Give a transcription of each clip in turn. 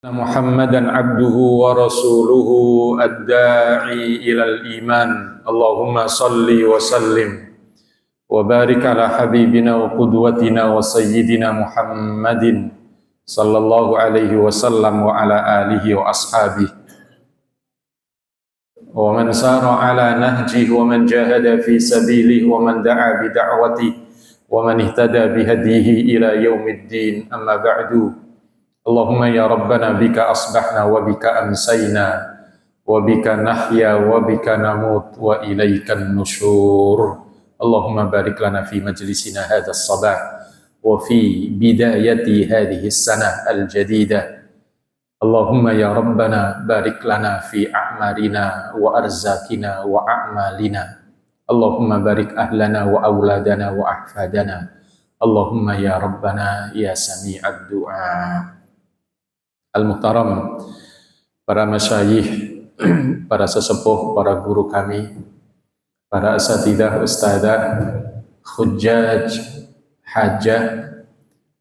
Muhammadan abduhu wa rasuluhu ad-da'i ilal iman. Allahumma salli wa sallim wa barik ala habibina wa qudwatina wa sayyidina Muhammadin sallallahu alaihi wasallam wa ala alihi wa ashabihi wa man sara ala nahjihi wa man jahada fi sabilihi wa man da'a bi da'watihi wa man ihtada bi hadihi ila yaumiddin. Amma ba'du. Allahumma ya Rabbana bika asbahna wa bika amsayna wa bika nahya wa bika namut wa ilaikan nusyur. Allahumma barik lana fi majlisina hadha as-sabah wa fi bidayati hadhihi as-sanah al-jadidah. Allahumma ya Rabbana barik lana fi a'marina wa arzakina wa a'malina. Allahumma barik ahlana wa awladana wa ahfadana. Allahumma ya Rabbana ya sami'ad du'a. Al-Muhtaram, para masyayikh, para sesepuh, para guru kami, para asatidah, ustadzah, hujjaj, hajjah,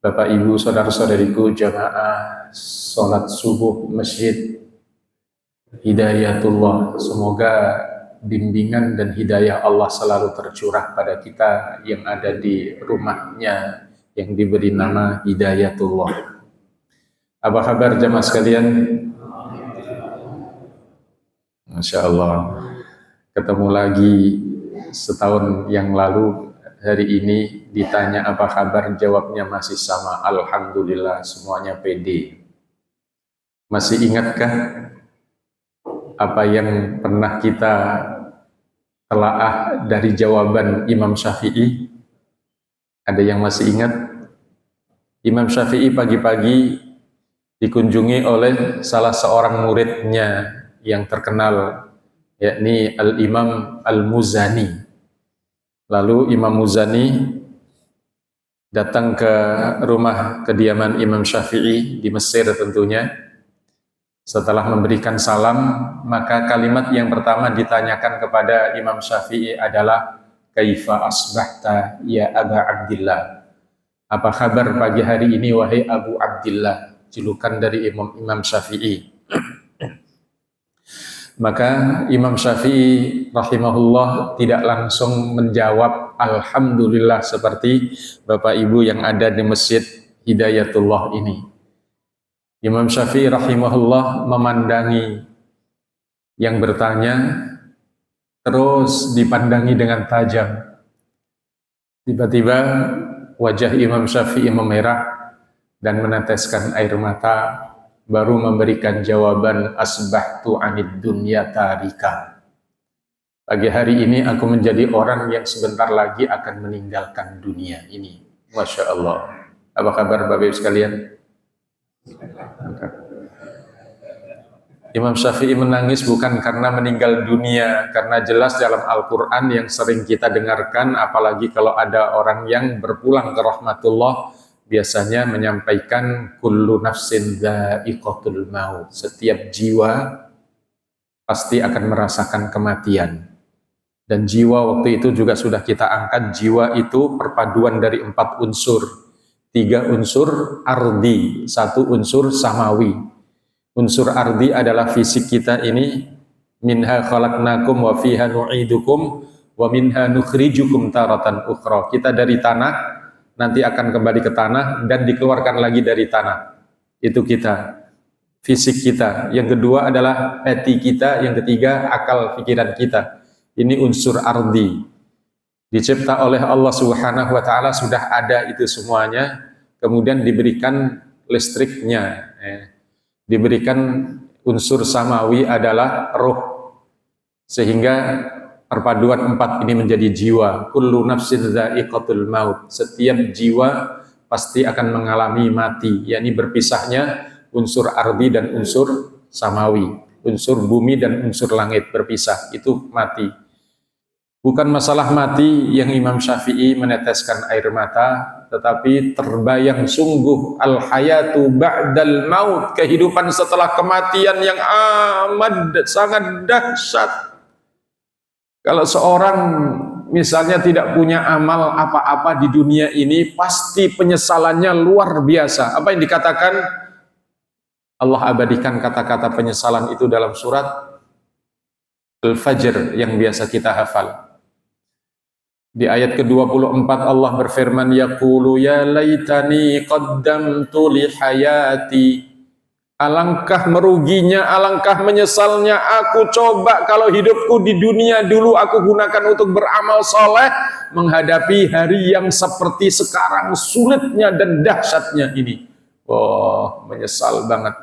Bapak Ibu, saudara-saudariku, jamaah salat subuh Masjid Hidayatullah. Semoga bimbingan dan hidayah Allah selalu tercurah pada kita yang ada di rumahnya yang diberi nama Hidayatullah. Apa kabar jamaah sekalian? Masya Allah, ketemu lagi setahun yang lalu. Hari ini ditanya apa kabar, jawabnya masih sama, alhamdulillah, semuanya pede. Masih ingatkah apa yang pernah kita telaah dari jawaban Imam Syafi'i? Ada yang masih ingat? Imam Syafi'i pagi-pagi dikunjungi oleh salah seorang muridnya yang terkenal, yakni Al-Imam Al-Muzani. Lalu Imam Muzani datang ke rumah kediaman Imam Syafi'i di Mesir tentunya. Setelah memberikan salam, maka kalimat yang pertama ditanyakan kepada Imam Syafi'i adalah Kaifa asbahta ya Aba Abdillah? Apa kabar pagi hari ini wahai Abu Abdillah? Julukan dari Imam Syafi'i. Maka Imam Syafi'i rahimahullah tidak langsung menjawab alhamdulillah seperti Bapak Ibu yang ada di Masjid Hidayatullah ini. Imam Syafi'i rahimahullah memandangi yang bertanya, terus dipandangi dengan tajam. Tiba-tiba wajah Imam Syafi'i memerah dan meneteskan air mata, baru memberikan jawaban, asbahtu anid dunya tarika. Pagi hari ini aku menjadi orang yang sebentar lagi akan meninggalkan dunia ini. Masya Allah. Apa kabar Bapak Ibu sekalian? Imam Syafi'i menangis bukan karena meninggal dunia, karena jelas dalam Al-Quran yang sering kita dengarkan, apalagi kalau ada orang yang berpulang ke rahmatullah, biasanya menyampaikan kullu nafsin dha'iqatul maut. Setiap jiwa pasti akan merasakan kematian. Dan jiwa waktu itu juga sudah kita angkat, jiwa itu perpaduan dari 4 unsur. 3 unsur ardi, 1 unsur samawi. Unsur ardi adalah fisik kita ini, minha khalaqnakum wa fiha nu'idukum wa minha nukhrijukum taratan ukhra. Kita dari tanah nanti akan kembali ke tanah dan dikeluarkan lagi dari tanah. Itu kita, fisik kita. Yang kedua adalah hati kita, yang ketiga akal pikiran kita. Ini unsur ardi. Dicipta oleh Allah Subhanahu wa taala, sudah ada itu semuanya. Kemudian diberikan listriknya. Diberikan unsur samawi adalah roh. Sehingga perpaduan 4 ini menjadi jiwa. Kullu nafsin dha'iqatul maut. Setiap jiwa pasti akan mengalami mati, yakni berpisahnya unsur ardi dan unsur samawi. Unsur bumi dan unsur langit berpisah, itu mati. Bukan masalah mati yang Imam Syafi'i meneteskan air mata, tetapi terbayang sungguh al-hayatu ba'dal maut, kehidupan setelah kematian yang amat sangat dahsyat. Kalau seorang misalnya tidak punya amal apa-apa di dunia ini, pasti penyesalannya luar biasa. Apa yang dikatakan? Allah abadikan kata-kata penyesalan itu dalam surat Al-Fajr yang biasa kita hafal. Di ayat ke-24 Allah berfirman, yaqulu ya laitani qaddamtu li hayati. Alangkah meruginya, alangkah menyesalnya aku coba kalau hidupku di dunia dulu aku gunakan untuk beramal soleh menghadapi hari yang seperti sekarang sulitnya dan dahsyatnya ini. Wah, menyesal banget.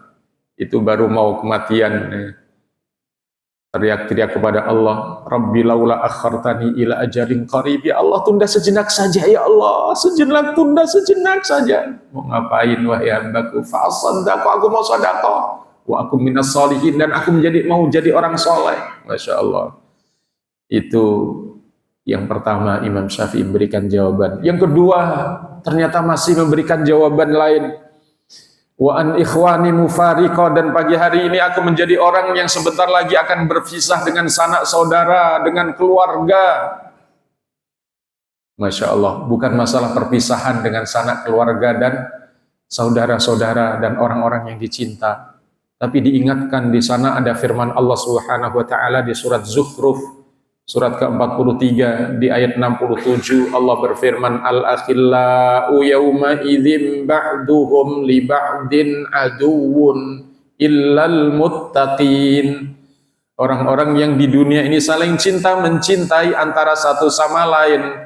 Itu baru mau kematian. Teriak-teriak kepada Allah, Rabbi laula akhartani ila ajalin qarib. Ya Allah, tunda sejenak saja ya Allah, sejenak, tunda sejenak saja. Mau ngapain wahai hambaku? Fa'asaddaqu, aku mau sedekah. Wa aku minas sholihin, dan aku mau jadi orang soleh. Masya Allah. Itu yang pertama Imam Syafi'i memberikan jawaban. Yang kedua ternyata masih memberikan jawaban lain. Wa an ikhwani mufariqah, dan pagi hari ini aku menjadi orang yang sebentar lagi akan berpisah dengan sanak saudara, dengan keluarga. Masya Allah, bukan masalah perpisahan dengan sanak keluarga dan saudara-saudara dan orang-orang yang dicinta, tapi diingatkan di sana ada firman Allah Subhanahu wa taala di surat Zukhruf surat ke-43 di ayat 67. Allah berfirman, al-akhillau yawma idzin ba'duhum li ba'din aduwwun illal muttaqin. Orang-orang yang di dunia ini saling cinta mencintai antara satu sama lain.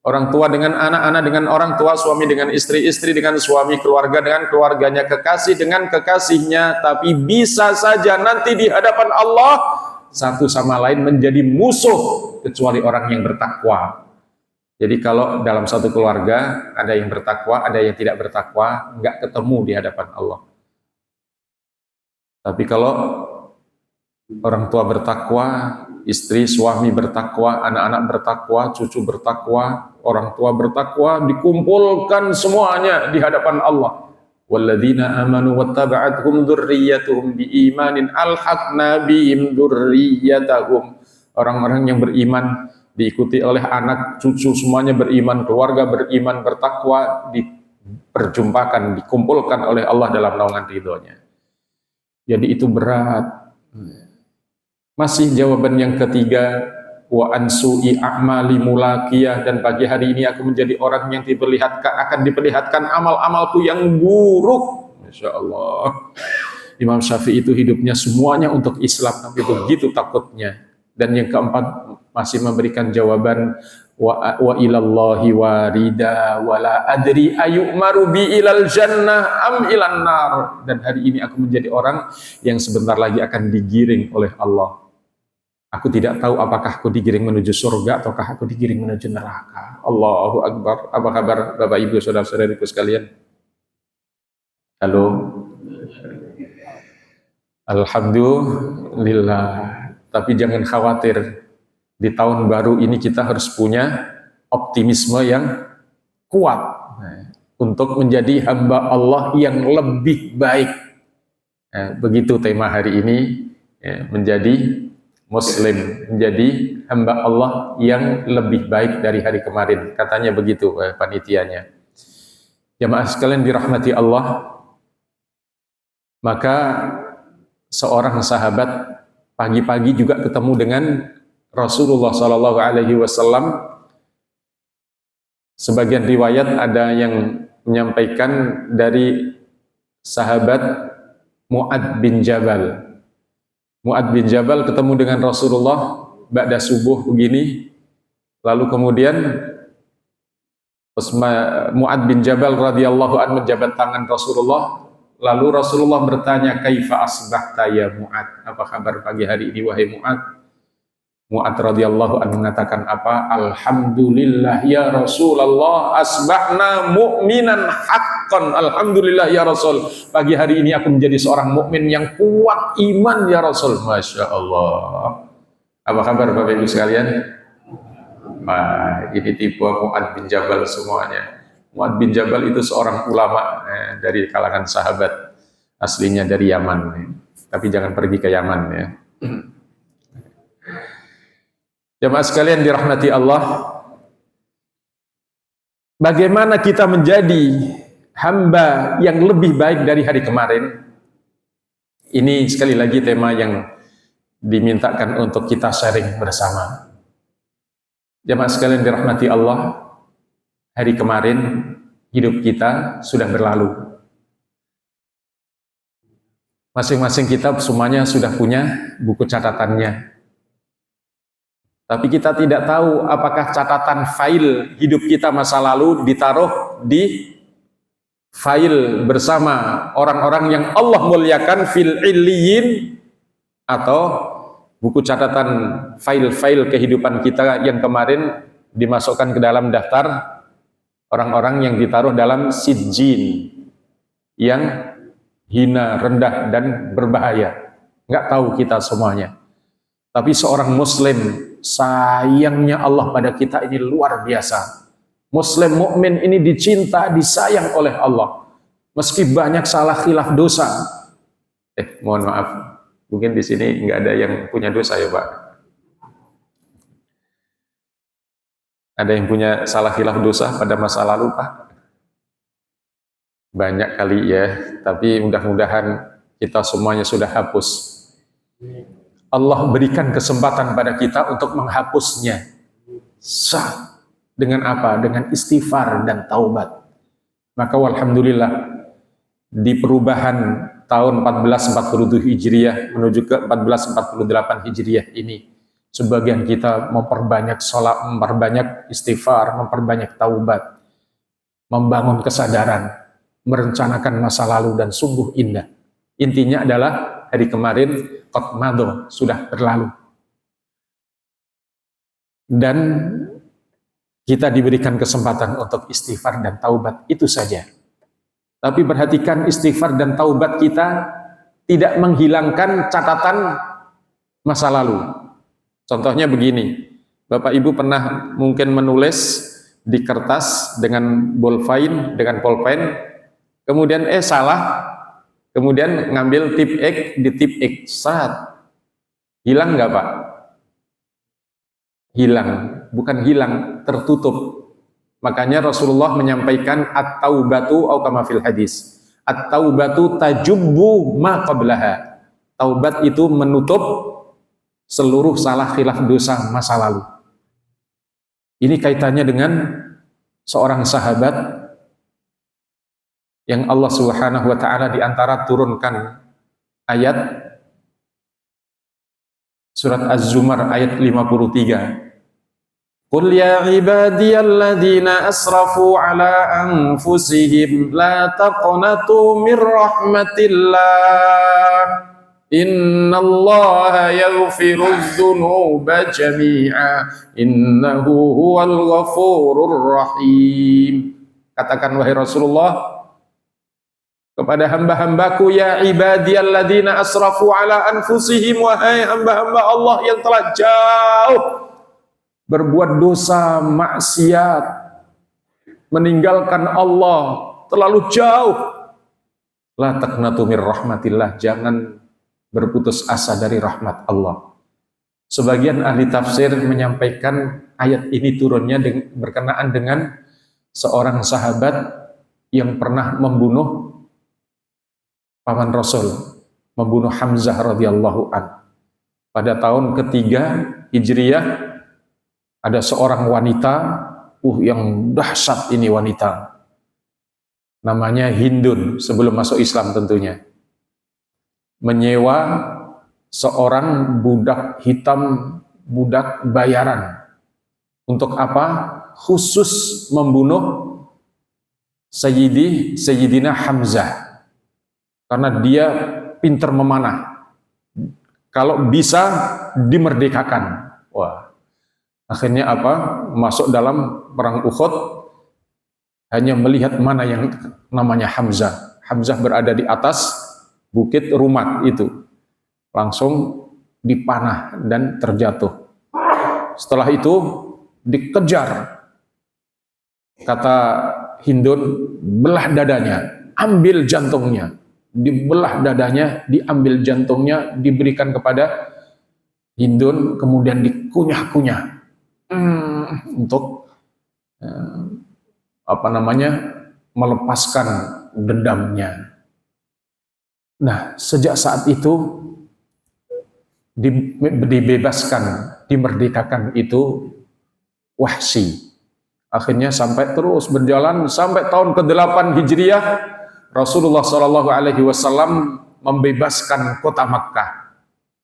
Orang tua dengan anak-anak, dengan orang tua, suami dengan istri, istri dengan suami, keluarga dengan keluarganya, kekasih dengan kekasihnya. Tapi bisa saja nanti di hadapan Allah satu sama lain menjadi musuh kecuali orang yang bertakwa. Jadi kalau dalam satu keluarga ada yang bertakwa, ada yang tidak bertakwa, nggak ketemu di hadapan Allah. Tapi kalau orang tua bertakwa, istri, suami bertakwa, anak-anak bertakwa, cucu bertakwa, orang tua bertakwa, dikumpulkan semuanya di hadapan Allah. Walladzina amanu wattaba'athum dzurriyyatuhum biimanin alhaqna bihim dzurriyyatahum. Orang-orang yang beriman diikuti oleh anak, cucu, semuanya beriman, keluarga beriman, bertakwa, diperjumpakan, dikumpulkan oleh Allah dalam naungan ridhonya. Jadi itu berat. Masih jawaban yang ketiga, wa ansu'i a'mali mulaqiyah, dan pagi hari ini aku menjadi orang yang akan diperlihatkan amal-amalku yang buruk. Masya Allah. Imam Syafi'i itu hidupnya semuanya untuk Islam, tapi begitu takutnya. Dan yang keempat masih memberikan jawaban, wa ilallahi warida wala adri ayu'maru bi ilal jannah am ilan nar. Dan hari ini aku menjadi orang yang sebentar lagi akan digiring oleh Allah. Aku tidak tahu apakah aku digiring menuju surga ataukah aku digiring menuju neraka. Allahu Akbar. Apa kabar Bapak Ibu saudara-saudariku sekalian? Halo. Alhamdulillah. Tapi jangan khawatir. Di tahun baru ini kita harus punya optimisme yang kuat untuk menjadi hamba Allah yang lebih baik. Begitu tema hari ini, menjadi Muslim, menjadi hamba Allah yang lebih baik dari hari kemarin. Katanya begitu panitianya. Jamaah sekalian dirahmati Allah, maka seorang sahabat pagi-pagi juga ketemu dengan Rasulullah SAW. Sebagian riwayat ada yang menyampaikan dari sahabat Mu'ad bin Jabal. Mu'ad bin Jabal ketemu dengan Rasulullah ba'da subuh begini, lalu kemudian Mu'ad bin Jabal radhiyallahu anhu menjabat tangan Rasulullah, lalu Rasulullah bertanya, kaifa asbahta ya Mu'ad, apa kabar pagi hari ini wahai Mu'ad? Mu'ad radhiyallahu anhu mengatakan apa? Alhamdulillah ya Rasulullah, asbahna mu'minan haqqan. Alhamdulillah ya Rasul, pagi hari ini aku menjadi seorang mukmin yang kuat iman ya Rasul. Masya Allah. Apa kabar Bapak Ibu sekalian? Nah, ini tipe Mu'ad bin Jabal semuanya. Mu'ad bin Jabal itu seorang ulama dari kalangan sahabat, aslinya dari Yaman, tapi jangan pergi ke Yaman ya. Jamaah sekalian dirahmati Allah, bagaimana kita menjadi hamba yang lebih baik dari hari kemarin? Ini sekali lagi tema yang dimintakan untuk kita sharing bersama. Jamaah sekalian dirahmati Allah, hari kemarin hidup kita sudah berlalu. Masing-masing kita semuanya sudah punya buku catatannya. Tapi kita tidak tahu apakah catatan file hidup kita masa lalu ditaruh di file bersama orang-orang yang Allah muliakan fil illiyin, atau buku catatan file-file kehidupan kita yang kemarin dimasukkan ke dalam daftar orang-orang yang ditaruh dalam sijjin yang hina, rendah, dan berbahaya. Nggak tahu kita semuanya. Tapi seorang muslim, sayangnya Allah pada kita ini luar biasa. Muslim mukmin ini dicinta, disayang oleh Allah. Meski banyak salah khilaf dosa. Mohon maaf. Mungkin di sini nggak ada yang punya dosa ya Pak. Ada yang punya salah khilaf dosa pada masa lalu Pak? Banyak kali ya, tapi mudah-mudahan kita semuanya sudah hapus. Allah berikan kesempatan pada kita untuk menghapusnya. Dengan apa? Dengan istighfar dan taubat. Maka alhamdulillah di perubahan tahun 1447 Hijriah menuju ke 1448 Hijriah ini, sebagian kita memperbanyak sholat, memperbanyak istighfar, memperbanyak taubat, membangun kesadaran, merencanakan masa lalu, dan sungguh indah. Intinya adalah hari kemarin qad madha, sudah berlalu. Dan kita diberikan kesempatan untuk istighfar dan taubat, itu saja. Tapi perhatikan, istighfar dan taubat kita tidak menghilangkan catatan masa lalu. Contohnya begini, Bapak Ibu pernah mungkin menulis di kertas dengan bolpen, kemudian salah, kemudian ngambil tip X di tip X, hilang nggak Pak? Hilang, bukan hilang, tertutup. Makanya Rasulullah menyampaikan at-taubatu au kama fil hadis. At-taubatu tajubbu ma qablaha. Taubat itu menutup seluruh salah khilaf dosa masa lalu. Ini kaitannya dengan seorang sahabat yang Allah Subhanahu wa taala di antara turunkan ayat surat Az-Zumar ayat 53. Qul ya ibadiyalladzina asrafu ala anfusihim la taqnatu mir rahmatillah innallaha yaghfirudz dzunuba jami'a innahu huwal ghafurur rahim. Katakan wahai Rasulullah kepada hamba-hambaku, ya ibadiyalladzina asrafu ala anfusihim, wahai hamba-hamba Allah yang telah jauh berbuat dosa, maksiat, meninggalkan Allah, terlalu jauh. La taqnatu mir rahmatillah, jangan berputus asa dari rahmat Allah. Sebagian ahli tafsir menyampaikan ayat ini turunnya berkenaan dengan seorang sahabat yang pernah membunuh paman Rasul, membunuh Hamzah radhiyallahu an. Pada tahun ketiga Hijriah, ada seorang wanita, yang dahsyat ini wanita. Namanya Hindun, sebelum masuk Islam tentunya. Menyewa seorang budak hitam, budak bayaran. Untuk apa? Khusus membunuh Sayyidina Hamzah. Karena dia pintar memanah. Kalau bisa dimerdekakan. Wah. Akhirnya apa? Masuk dalam perang Uhud, hanya melihat mana yang namanya Hamzah. Hamzah berada di atas bukit Rumat itu. Langsung dipanah dan terjatuh. Setelah itu dikejar. Kata Hindun, belah dadanya, ambil jantungnya. Dibelah dadanya, diambil jantungnya, diberikan kepada Hindun, kemudian dikunyah-kunyah. Untuk melepaskan dendamnya. Nah, sejak saat itu dibebaskan, dimerdekakan itu Wahsy. Akhirnya sampai terus berjalan sampai tahun ke-8 Hijriah, Rasulullah Shallallahu Alaihi Wasallam membebaskan kota Makkah,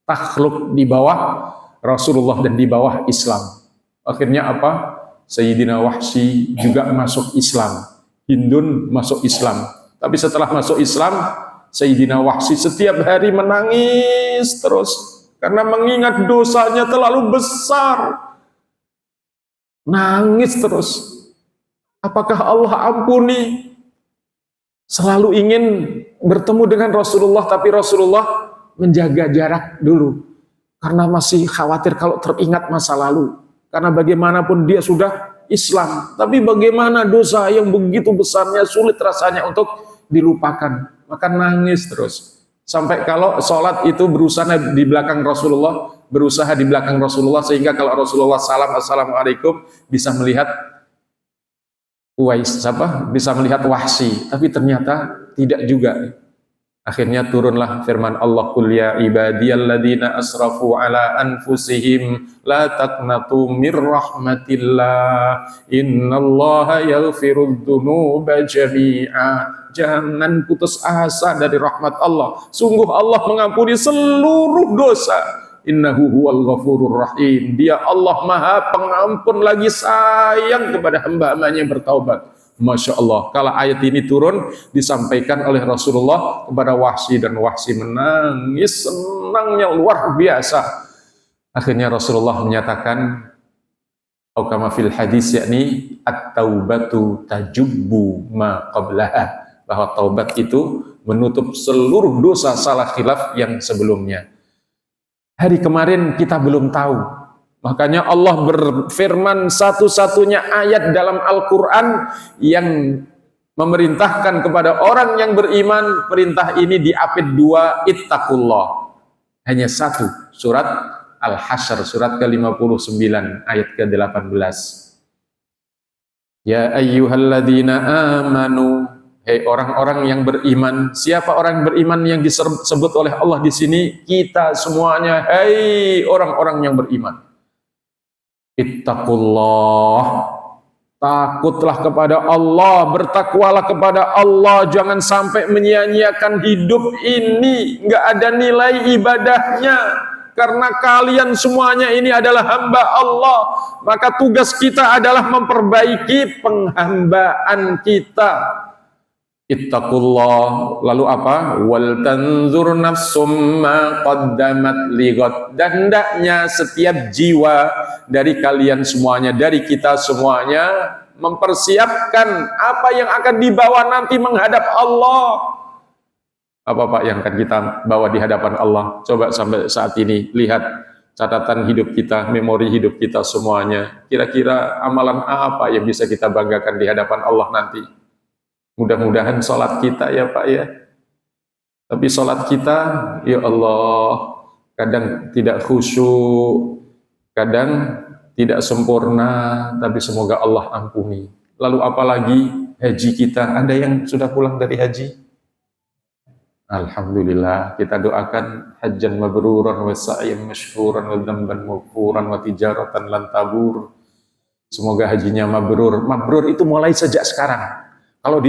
takluk di bawah Rasulullah dan di bawah Islam. Akhirnya apa? Sayyidina Wahsy juga masuk Islam, Hindun masuk Islam. Tapi setelah masuk Islam, Sayyidina Wahsy setiap hari menangis terus karena mengingat dosanya terlalu besar. Nangis terus. Apakah Allah ampuni? Selalu ingin bertemu dengan Rasulullah, tapi Rasulullah menjaga jarak dulu. Karena masih khawatir kalau teringat masa lalu. Karena bagaimanapun dia sudah Islam. Tapi bagaimana dosa yang begitu besarnya sulit rasanya untuk dilupakan. Maka nangis terus. Sampai kalau sholat itu berusaha di belakang Rasulullah, sehingga kalau Rasulullah salam assalamualaikum bisa melihat bisa melihat Wahsy, tapi ternyata tidak juga. Akhirnya turunlah firman Allah, qul ya ibadiyalladzina asrafu ala anfusihim la taqnatu mir rahmatillah innallaha yaghfirudz dzunuba jami'a. Jangan putus asa dari rahmat Allah. Sungguh Allah mengampuni seluruh dosa. Innahu huwal ghafurur rahim. Dia Allah Maha Pengampun lagi sayang kepada hamba-hambanya yang bertaubat. Masya Allah. Kalau ayat ini turun disampaikan oleh Rasulullah kepada Wahsy dan Wahsy menangis senangnya luar biasa. Akhirnya Rasulullah menyatakan, kama fil hadis, yakni at-taubatu tajubbu ma qablaha, bahwa taubat itu menutup seluruh dosa salah khilaf yang sebelumnya. Hari kemarin kita belum tahu. Makanya Allah berfirman, satu-satunya ayat dalam Al-Quran yang memerintahkan kepada orang yang beriman, perintah ini diapit dua, ittaqullah. Hanya satu, surat Al-Hasyr, surat ke-59, ayat ke-18. Ya ayyuhalladzina amanu, hei orang-orang yang beriman. Siapa orang beriman yang disebut oleh Allah di sini? Kita semuanya. Hei orang-orang yang beriman. Ittaqullah. Takutlah kepada Allah, bertakwalah kepada Allah. Jangan sampai menyia-nyiakan hidup ini. Nggak ada nilai ibadahnya. Karena kalian semuanya ini adalah hamba Allah. Maka tugas kita adalah memperbaiki penghambaan kita. Ittaqullah, lalu apa? Wal tanzur nafsum ma qaddamat lighad. Dan hendaknya setiap jiwa dari kalian semuanya, dari kita semuanya, mempersiapkan apa yang akan dibawa nanti menghadap Allah. Apa Pak yang akan kita bawa di hadapan Allah? Coba sampai saat ini lihat catatan hidup kita, memori hidup kita semuanya. Kira-kira amalan apa yang bisa kita banggakan di hadapan Allah nanti? Mudah-mudahan sholat kita ya Pak ya. Tapi sholat kita, ya Allah, kadang tidak khusyuk, kadang tidak sempurna, tapi semoga Allah ampuni. Lalu apalagi haji kita, ada yang sudah pulang dari haji? Alhamdulillah, kita doakan hajjan mabruran wa sa'yan masykuran wa dzamban maghfuran wa tijaratan lan tabur. Semoga hajinya mabrur. Mabrur itu mulai sejak sekarang. Kalau di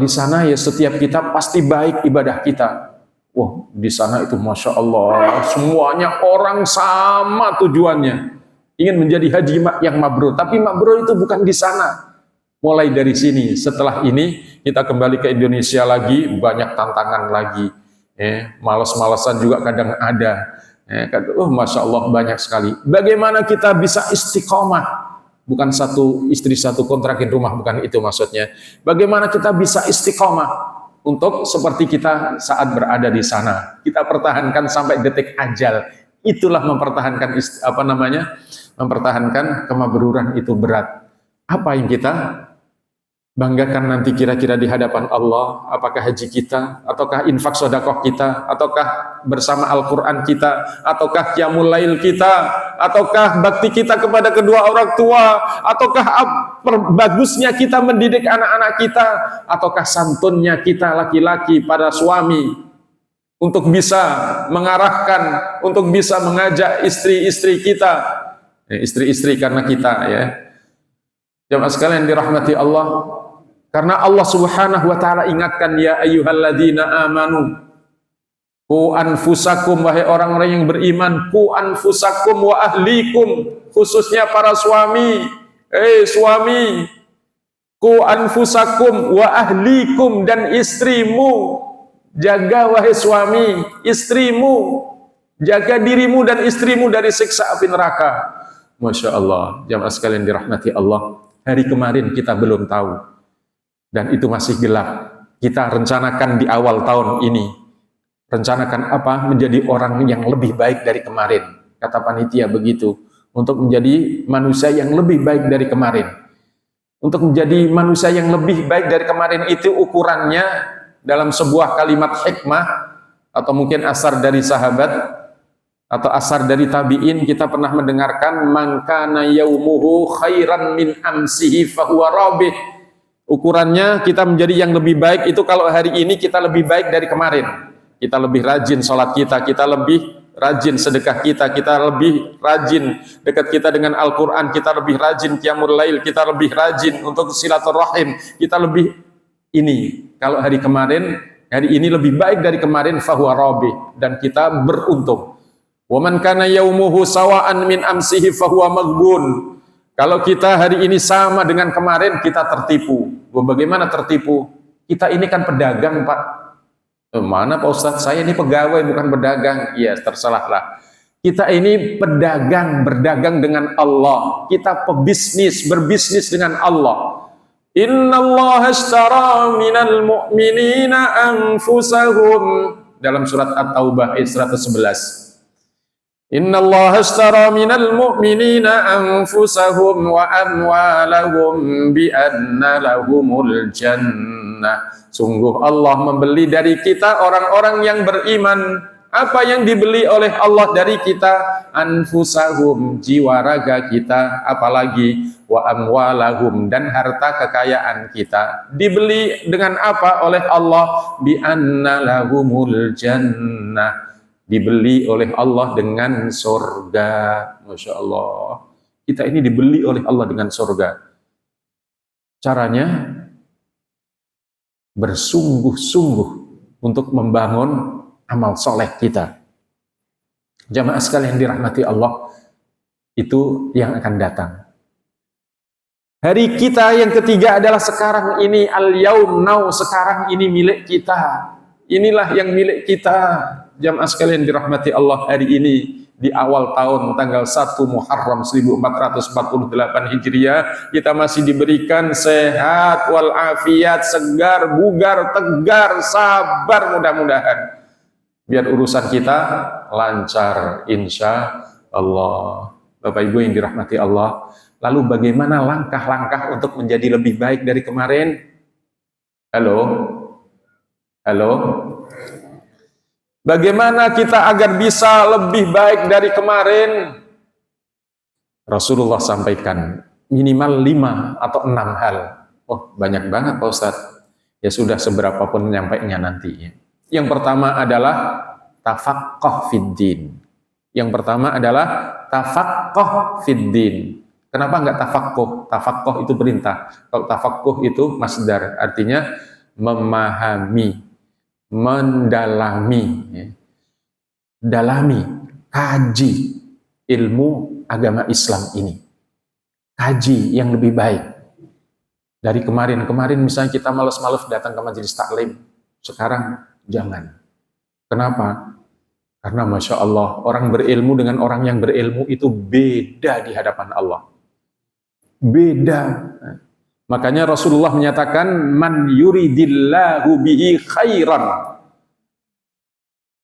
sana ya setiap kita pasti baik ibadah kita. Wah, di sana itu Masya Allah, semuanya orang sama tujuannya. Ingin menjadi haji yang mabrur. Tapi mabrur itu bukan di sana. Mulai dari sini, setelah ini kita kembali ke Indonesia lagi, banyak tantangan lagi. Malas-malasan juga kadang ada. Masya Allah banyak sekali. Bagaimana kita bisa istiqomah? Bukan satu istri satu kontrakin rumah, bukan itu maksudnya. Bagaimana kita bisa istiqomah untuk seperti kita saat berada di sana. Kita pertahankan sampai detik ajal. Itulah mempertahankan mempertahankan kemabruran itu berat. Apa yang kita banggakan nanti kira-kira di hadapan Allah, apakah haji kita, ataukah infak sedekah kita, ataukah bersama Al-Quran kita, ataukah qiyamul lail kita, ataukah bakti kita kepada kedua orang tua, ataukah bagusnya kita mendidik anak-anak kita, ataukah santunnya kita laki-laki pada suami untuk bisa mengarahkan, untuk bisa mengajak istri-istri kita, istri-istri karena kita ya. Jamaah sekalian dirahmati Allah. Karena Allah Subhanahu wa taala ingatkan, ya ayyuhalladzina amanu qu anfusakum, wahai orang-orang yang beriman, qu anfusakum wa ahlikum, khususnya para suami. Suami, qu anfusakum wa ahlikum, dan istrimu. Jaga wahai suami, istrimu, jaga dirimu dan istrimu dari siksa api neraka. Masya Allah, jamaah sekalian dirahmati Allah. Hari kemarin kita belum tahu, dan itu masih gelap. Kita rencanakan di awal tahun ini, rencanakan apa? Menjadi orang yang lebih baik dari kemarin. Kata panitia begitu, untuk menjadi manusia yang lebih baik dari kemarin. Untuk menjadi manusia yang lebih baik dari kemarin itu ukurannya dalam sebuah kalimat hikmah, atau mungkin asar dari sahabat, atau asar dari tabi'in. Kita pernah mendengarkan, man kana yaumuhu khairan min amsihi fahuwa rabih. Ukurannya kita menjadi yang lebih baik itu kalau hari ini kita lebih baik dari kemarin. Kita lebih rajin sholat kita lebih rajin sedekah kita lebih rajin dekat kita dengan Al-Quran, kita lebih rajin qiyamul lail, kita lebih rajin untuk silaturahim, kita lebih ini. Kalau hari kemarin, hari ini lebih baik dari kemarin, fahuwa rabih, dan kita beruntung. Wa man kana yaumuhu sawa'an min amsihi fahuwa maghbun. Kalau kita hari ini sama dengan kemarin, kita tertipu. Bagaimana tertipu? Kita ini kan pedagang, Pak. Mana Pak Ustadz? Saya ini pegawai, bukan pedagang. Iya, tersalahlah. Kita ini pedagang, berdagang dengan Allah. Kita pebisnis, berbisnis dengan Allah. Innallaha ashtara minal mu'minina anfusahum. Dalam surat At-Taubah ayat 111. Innallaha ashtara minal mu'minina anfusahum wa amwalahum bi anna lahumul jannah. Sungguh Allah membeli dari kita orang-orang yang beriman. Apa yang dibeli oleh Allah dari kita? Anfusahum, jiwa raga kita, apalagi wa amwalahum, dan harta kekayaan kita. Dibeli dengan apa oleh Allah? Bi anna lahumul jannah. Dibeli oleh Allah dengan surga. Masya Allah. Kita ini dibeli oleh Allah dengan surga. Caranya bersungguh-sungguh untuk membangun amal soleh kita. Jamaah sekalian dirahmati Allah, itu yang akan datang. Hari kita yang ketiga adalah sekarang ini, al-yaum now, sekarang ini milik kita. Inilah yang milik kita. Jamaah sekalian dirahmati Allah, hari ini di awal tahun tanggal 1 Muharram 1448 Hijriah, kita masih diberikan sehat walafiat, segar, bugar, tegar, sabar, mudah-mudahan biar urusan kita lancar insya Allah. Bapak Ibu yang dirahmati Allah, lalu bagaimana langkah-langkah untuk menjadi lebih baik dari kemarin? Halo? Bagaimana kita agar bisa lebih baik dari kemarin? Rasulullah sampaikan minimal 5 atau 6 hal. Oh, banyak banget Pak Ustadz. Ya sudah, seberapa pun nyampainya nanti. Yang pertama adalah tafaqquh fiddin. Yang pertama adalah tafaqquh fiddin. Kenapa enggak tafaqquh? Tafaqquh itu perintah. Kalau tafaqquh itu masdar, artinya memahami, mendalami, dalami, kaji ilmu agama Islam ini, kaji yang lebih baik dari kemarin. Misalnya kita malas-malas datang ke majelis taklim, sekarang jangan. Kenapa? Karena Masya Allah, orang berilmu dengan orang yang berilmu itu beda di hadapan Allah, beda. Makanya Rasulullah menyatakan, man yuridillahu bihi khairan.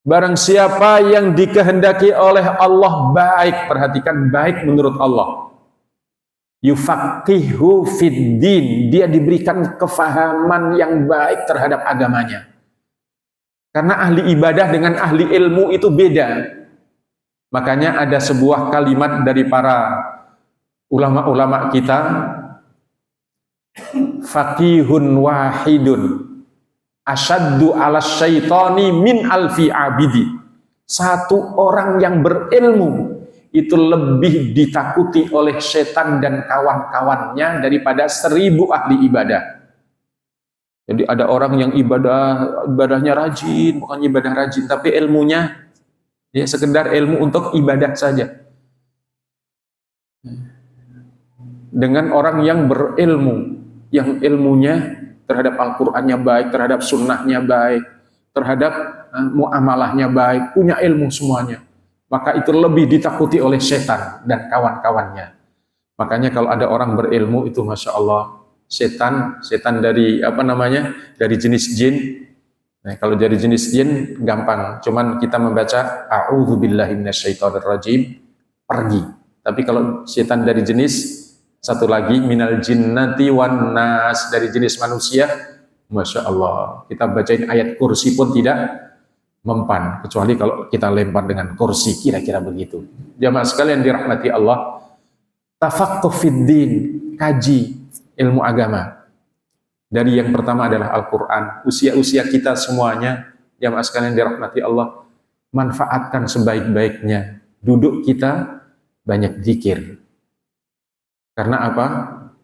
Barang siapa yang dikehendaki oleh Allah baik, perhatikan, baik menurut Allah. yufaqihu fid din, dia diberikan kefahaman yang baik terhadap agamanya. Karena ahli ibadah dengan ahli ilmu itu beda. Makanya ada sebuah kalimat dari para ulama-ulama kita, faqihun wahidun asyaddu ala syaitani min alfi abidi. Satu orang yang berilmu itu lebih ditakuti oleh setan dan kawan-kawannya daripada 1000 ahli ibadah. Jadi ada orang yang ibadahnya rajin, bukan ibadah rajin, tapi ilmunya ya sekedar ilmu untuk ibadah saja. Dengan orang yang berilmu, yang ilmunya terhadap Al-Qur'annya baik, terhadap sunnahnya baik, terhadap muamalahnya baik, punya ilmu semuanya, maka itu lebih ditakuti oleh setan dan kawan-kawannya. Makanya kalau ada orang berilmu itu Masya Allah, setan dari dari jenis jin. Nah, kalau dari jenis jin gampang, cuman kita membaca a'udzubillahi minasyaitonirrajim, pergi. Tapi kalau setan dari jenis satu lagi, minal jinnati wan nas, dari jenis manusia, Masya Allah, kita bacain ayat kursi pun tidak mempan, kecuali kalau kita lempar dengan kursi, kira-kira begitu. Jamaah sekalian dirahmati Allah, tafaqquh fiddin, kaji ilmu agama. Dari yang pertama adalah Al-Quran. Usia-usia kita semuanya, jamaah sekalian dirahmati Allah, manfaatkan sebaik-baiknya. Duduk kita banyak zikir. Karena apa?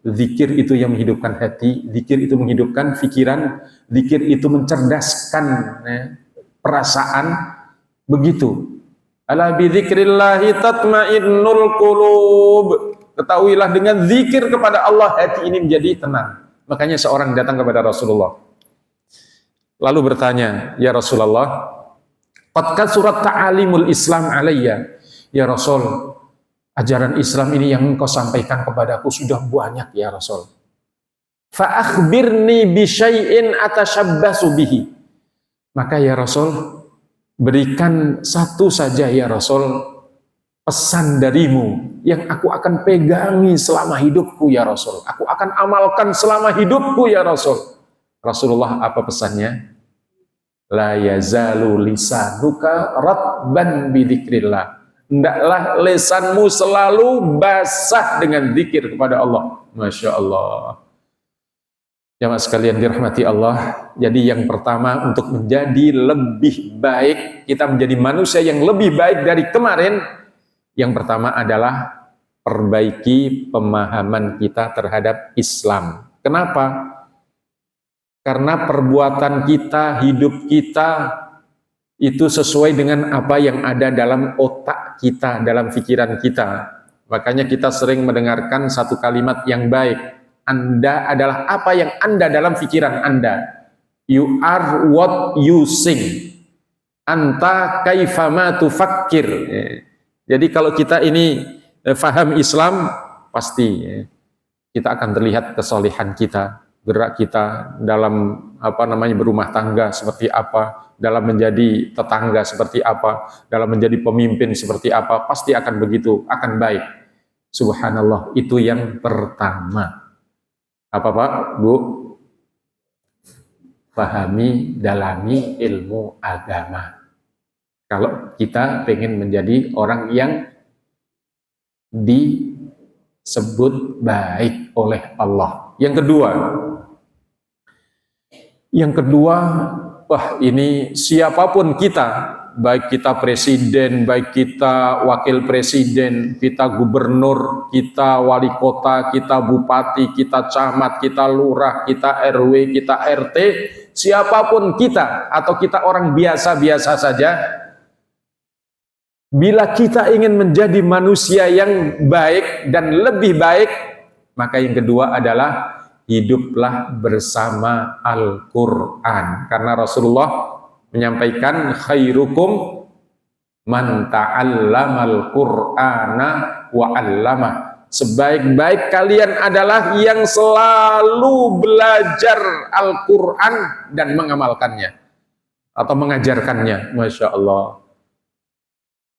Zikir itu yang menghidupkan hati, zikir itu menghidupkan pikiran, zikir itu mencerdaskan perasaan. Begitu. Ala bi dzikrillahi tatmainnul qulub. Ketahuilah dengan zikir kepada Allah hati ini menjadi tenang. Makanya seorang datang kepada Rasulullah lalu bertanya, "Ya Rasulullah, qad kasurat ta'alimul Islam alayya." Ya Rasul, ajaran Islam ini yang engkau sampaikan kepadaku sudah banyak ya Rasul. Fa akhbirni bi syai'in atashabbasu bihi. Maka ya Rasul, berikan satu saja ya Rasul pesan darimu yang aku akan pegangi selama hidupku ya Rasul. Aku akan amalkan selama hidupku ya Rasul. Rasulullah apa pesannya? La yazalu lisanuka ratban bidzikrillah. Hendaklah lisanmu selalu basah dengan zikir kepada Allah. Masya Allah. Jamaah sekalian dirahmati Allah. Jadi yang pertama, untuk menjadi lebih baik, kita menjadi manusia yang lebih baik dari kemarin, yang pertama adalah perbaiki pemahaman kita terhadap Islam. Kenapa? Karena perbuatan kita, hidup kita itu sesuai dengan apa yang ada dalam otak kita, dalam pikiran kita. Makanya kita sering mendengarkan satu kalimat yang baik. Anda adalah apa yang Anda dalam pikiran Anda. You are what you think. Anta kaifama tufakkir. Jadi kalau kita ini faham Islam, pasti kita akan terlihat kesolehan kita, gerak kita dalam berumah tangga seperti apa, dalam menjadi tetangga seperti apa, dalam menjadi pemimpin seperti apa, pasti akan begitu, akan baik. Subhanallah, itu yang pertama. Apa Pak, Bu? Pahami, dalami ilmu agama. Kalau kita pengen menjadi orang yang disebut baik oleh Allah. Yang kedua, wah ini siapapun kita, baik kita presiden, baik kita wakil presiden, kita gubernur, kita wali kota, kita bupati, kita camat, kita lurah, kita RW, kita RT, siapapun kita, atau kita orang biasa-biasa saja, bila kita ingin menjadi manusia yang baik dan lebih baik, maka yang kedua adalah hiduplah bersama Al-Quran. Karena Rasulullah menyampaikan khairukum man ta'allamal Qur'ana wa 'allamah. Sebaik-baik kalian adalah yang selalu belajar Al-Quran dan mengamalkannya atau mengajarkannya. Masya Allah.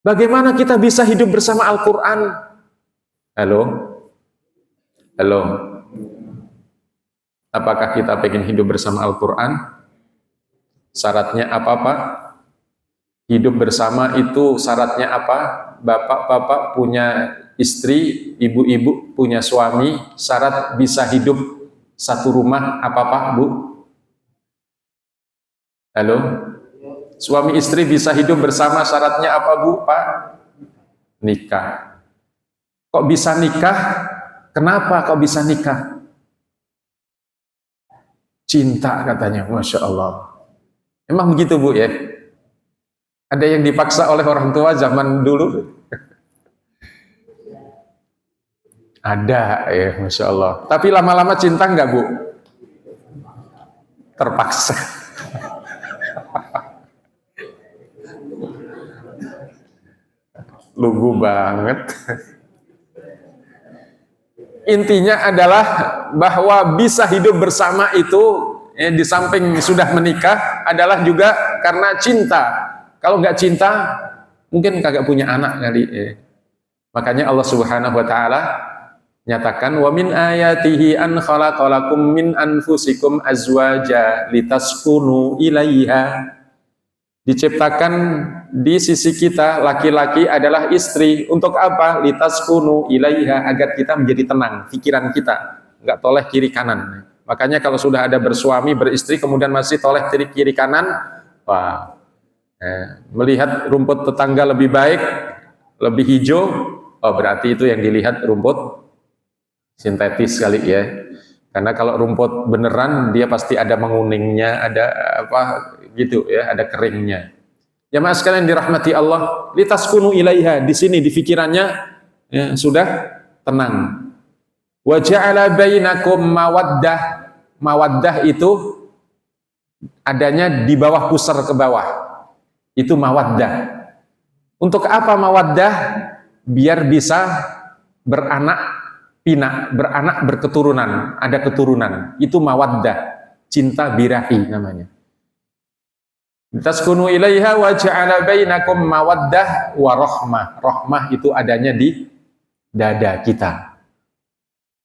Bagaimana kita bisa hidup bersama Al-Quran? Halo? Halo, apakah kita pengen hidup bersama Al-Quran? Syaratnya apa Pak? Hidup bersama itu syaratnya apa? Bapak-bapak punya istri, ibu-ibu punya suami, syarat bisa hidup satu rumah apa Pak, Bu? Halo? Suami istri bisa hidup bersama, syaratnya apa Bu, Pak? Nikah. Kok bisa nikah? Kenapa kok bisa nikah? Cinta katanya, Masya Allah. Emang begitu Bu ya? Ada yang dipaksa oleh orang tua zaman dulu? Ada ya, Masya Allah. Tapi lama-lama cinta enggak Bu? Terpaksa. Lugu banget. Intinya adalah bahwa bisa hidup bersama itu di samping sudah menikah adalah juga karena cinta. Kalau nggak cinta, mungkin kagak punya anak kali. Makanya Allah Subhanahu Wa Taala nyatakan wa min ayatihi an khalaqalakum min anfusikum azwaja litaskunu ilaiha. Diciptakan di sisi kita laki-laki adalah istri untuk apa? Litaskunu ilaiha, agar kita menjadi tenang pikiran kita, nggak toleh kiri kanan. Makanya kalau sudah ada bersuami beristri kemudian masih toleh kiri kanan, wah, melihat rumput tetangga lebih baik, lebih hijau, oh berarti itu yang dilihat rumput sintetis kali ya. Karena kalau rumput beneran dia pasti ada menguningnya, ada apa gitu ya, ada keringnya. Ya mas sekalian dirahmati Allah, litaskunu ilaiha, di sini di pikirannya ya, sudah tenang. Wa ja'ala bainakum mawaddah. Mawaddah itu adanya di bawah pusar ke bawah. Itu mawaddah. Untuk apa mawaddah? Biar bisa beranak pinak, beranak berketurunan, ada keturunan. Itu mawaddah, cinta birahi namanya. Taskunu ilaiha wa ja'ala bainakum mawaddah wa rahmah. Rahmah itu adanya di dada kita.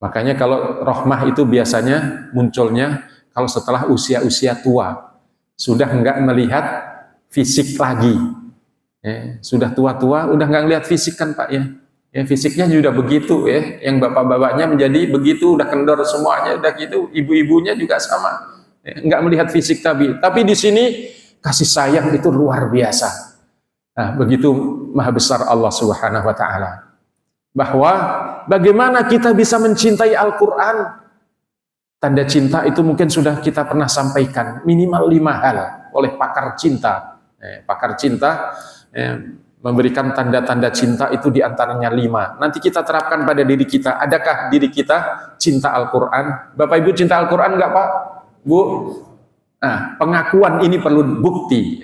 Makanya kalau rahmah itu biasanya munculnya kalau setelah usia-usia tua. Sudah enggak melihat fisik lagi. Sudah tua-tua, udah enggak melihat fisik kan Pak ya. Ya fisiknya juga begitu ya. Yang bapak-bapaknya menjadi begitu, udah kendor semuanya, udah gitu. Ibu-ibunya juga sama. Enggak melihat fisik tapi di sini kasih sayang itu luar biasa. Nah, begitu maha besar Allah Subhanahu Wa Taala. Bahwa bagaimana kita bisa mencintai Al-Quran? Tanda cinta itu mungkin sudah kita pernah sampaikan, minimal 5 hal oleh pakar cinta. Pakar cinta memberikan tanda-tanda cinta itu diantaranya 5. Nanti kita terapkan pada diri kita. Adakah diri kita cinta Al-Quran? Bapak Ibu cinta Al-Quran enggak Pak? Bu? Nah, pengakuan ini perlu bukti.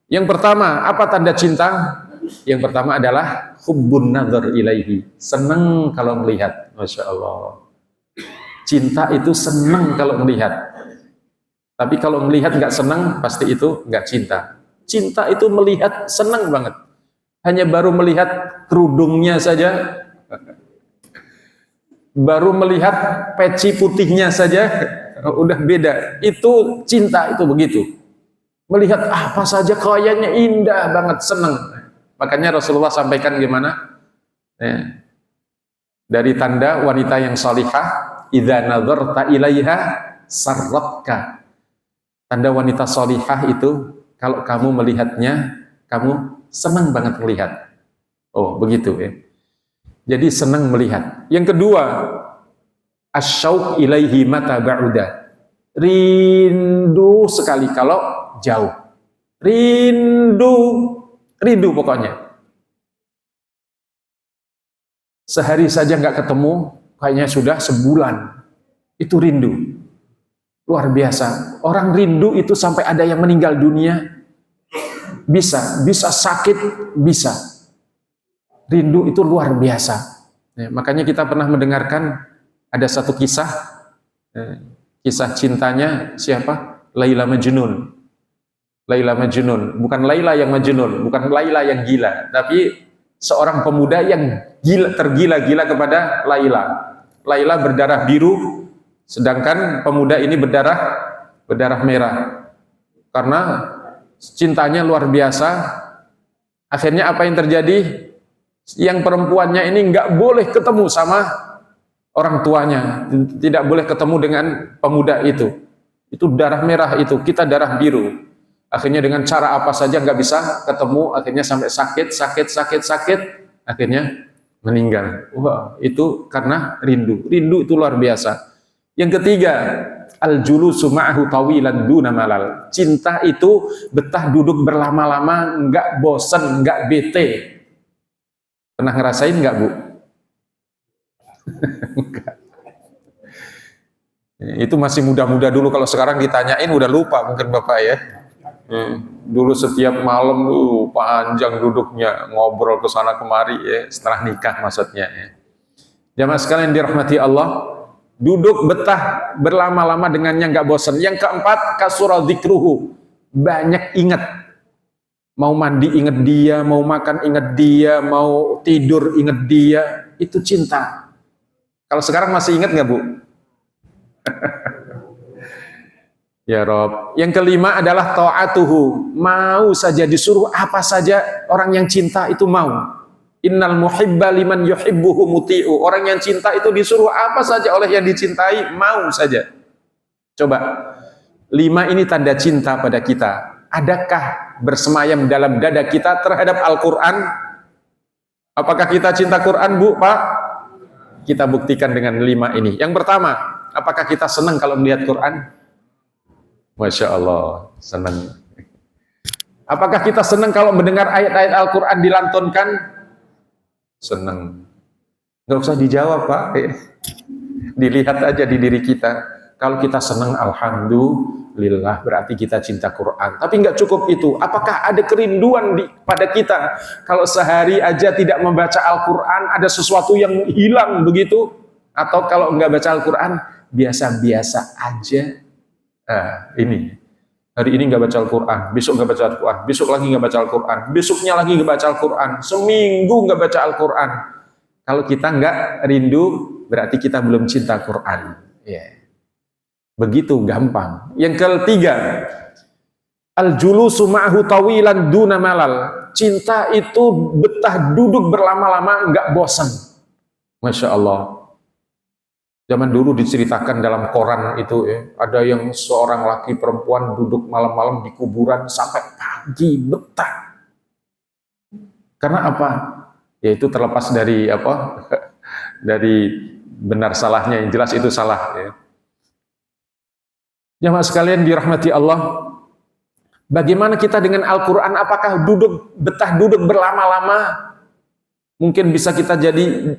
Yang pertama, apa tanda cinta? Yang pertama adalah hubbun nazar ilaihi. Senang kalau melihat. Masya Allah. Cinta itu senang kalau melihat. Tapi kalau melihat nggak senang, pasti itu nggak cinta. Cinta itu melihat senang banget. Hanya baru melihat kerudungnya saja, baru melihat peci putihnya saja, udah beda. Itu cinta itu begitu. Melihat apa saja kayaknya indah banget, senang. Makanya Rasulullah sampaikan gimana? Dari tanda wanita yang salihah, idza nazarta ilaiha sarratka. Tanda wanita salihah itu kalau kamu melihatnya, kamu senang banget melihat. Oh, begitu ya. Jadi senang melihat. Yang kedua, asyauq ilaihi mata ba'uda. Rindu sekali kalau jauh. Rindu pokoknya. Sehari saja nggak ketemu, kayaknya sudah sebulan. Itu rindu. Luar biasa. Orang rindu itu sampai ada yang meninggal dunia. Bisa sakit, bisa. Rindu itu luar biasa. Makanya kita pernah mendengarkan ada satu kisah. Kisah cintanya siapa? Laila Majnun. Laila Majnun, bukan Laila yang Majnun, bukan Laila yang gila, tapi seorang pemuda yang tergila-gila kepada Laila. Laila berdarah biru, sedangkan pemuda ini berdarah merah. Karena cintanya luar biasa. Akhirnya apa yang terjadi? Yang perempuannya ini nggak boleh ketemu sama orang tuanya, tidak boleh ketemu dengan pemuda itu. Itu darah merah itu, kita darah biru. Akhirnya dengan cara apa saja nggak bisa ketemu, akhirnya sampai sakit, akhirnya meninggal. Wah, itu karena rindu. Rindu itu luar biasa. Yang ketiga, al-julusu ma'ahu tawilan duna malal. Cinta itu betah duduk berlama-lama, nggak bosan, nggak bete. Pernah ngerasain nggak, Bu? Itu masih muda-muda dulu, kalau sekarang ditanyain udah lupa mungkin Bapak ya. Dulu setiap malam panjang duduknya, ngobrol ke sana kemari ya, setelah nikah maksudnya ya. Jamaah sekalian dirahmati Allah, duduk betah berlama-lama dengannya nggak bosan. Yang keempat, kasura dzikruhu, banyak ingat. Mau mandi ingat dia, mau makan ingat dia, mau tidur ingat dia, itu cinta. Kalau sekarang masih ingat nggak, Bu? Ya Rob. Yang kelima adalah ta'atuhu, mau saja disuruh apa saja, orang yang cinta itu mau. Innal muhibba liman yuhibbuhu muti'u. Orang yang cinta itu disuruh apa saja oleh yang dicintai, mau saja. Coba, 5 ini tanda cinta pada kita. Adakah bersemayam dalam dada kita terhadap Al-Quran? Apakah kita cinta Quran, Bu, Pak? Kita buktikan dengan 5 ini. Yang pertama, apakah kita senang kalau melihat Quran? Masya Allah, senang. Apakah kita senang kalau mendengar ayat-ayat Al-Quran dilantunkan? Senang. Nggak usah dijawab, Pak. Dilihat aja di diri kita. Kalau kita senang, alhamdulillah, berarti kita cinta Quran. Tapi nggak cukup itu. Apakah ada kerinduan pada kita? Kalau sehari aja tidak membaca Al-Quran, ada sesuatu yang hilang begitu? Atau kalau nggak baca Al-Quran, biasa-biasa aja. Ini. Hari ini nggak baca Al-Quran, besok nggak baca Al-Quran, besok lagi nggak baca Al-Quran, besoknya lagi nggak baca Al-Quran, seminggu nggak baca Al-Quran. Kalau kita nggak rindu, berarti kita belum cinta Quran. Yeah. Begitu gampang. Yang ketiga, al-julusu ma'ahu tawilan duna malal. Cinta itu betah duduk berlama-lama, nggak bosan. Masya Allah. Zaman dulu diceritakan dalam koran itu ya, ada yang seorang laki perempuan duduk malam-malam di kuburan sampai pagi betah. Karena apa? Yaitu terlepas dari apa? Dari benar salahnya, yang jelas itu salah ya. Jamaah sekalian dirahmati Allah, bagaimana kita dengan Al-Quran? Apakah betah duduk berlama-lama? Mungkin bisa kita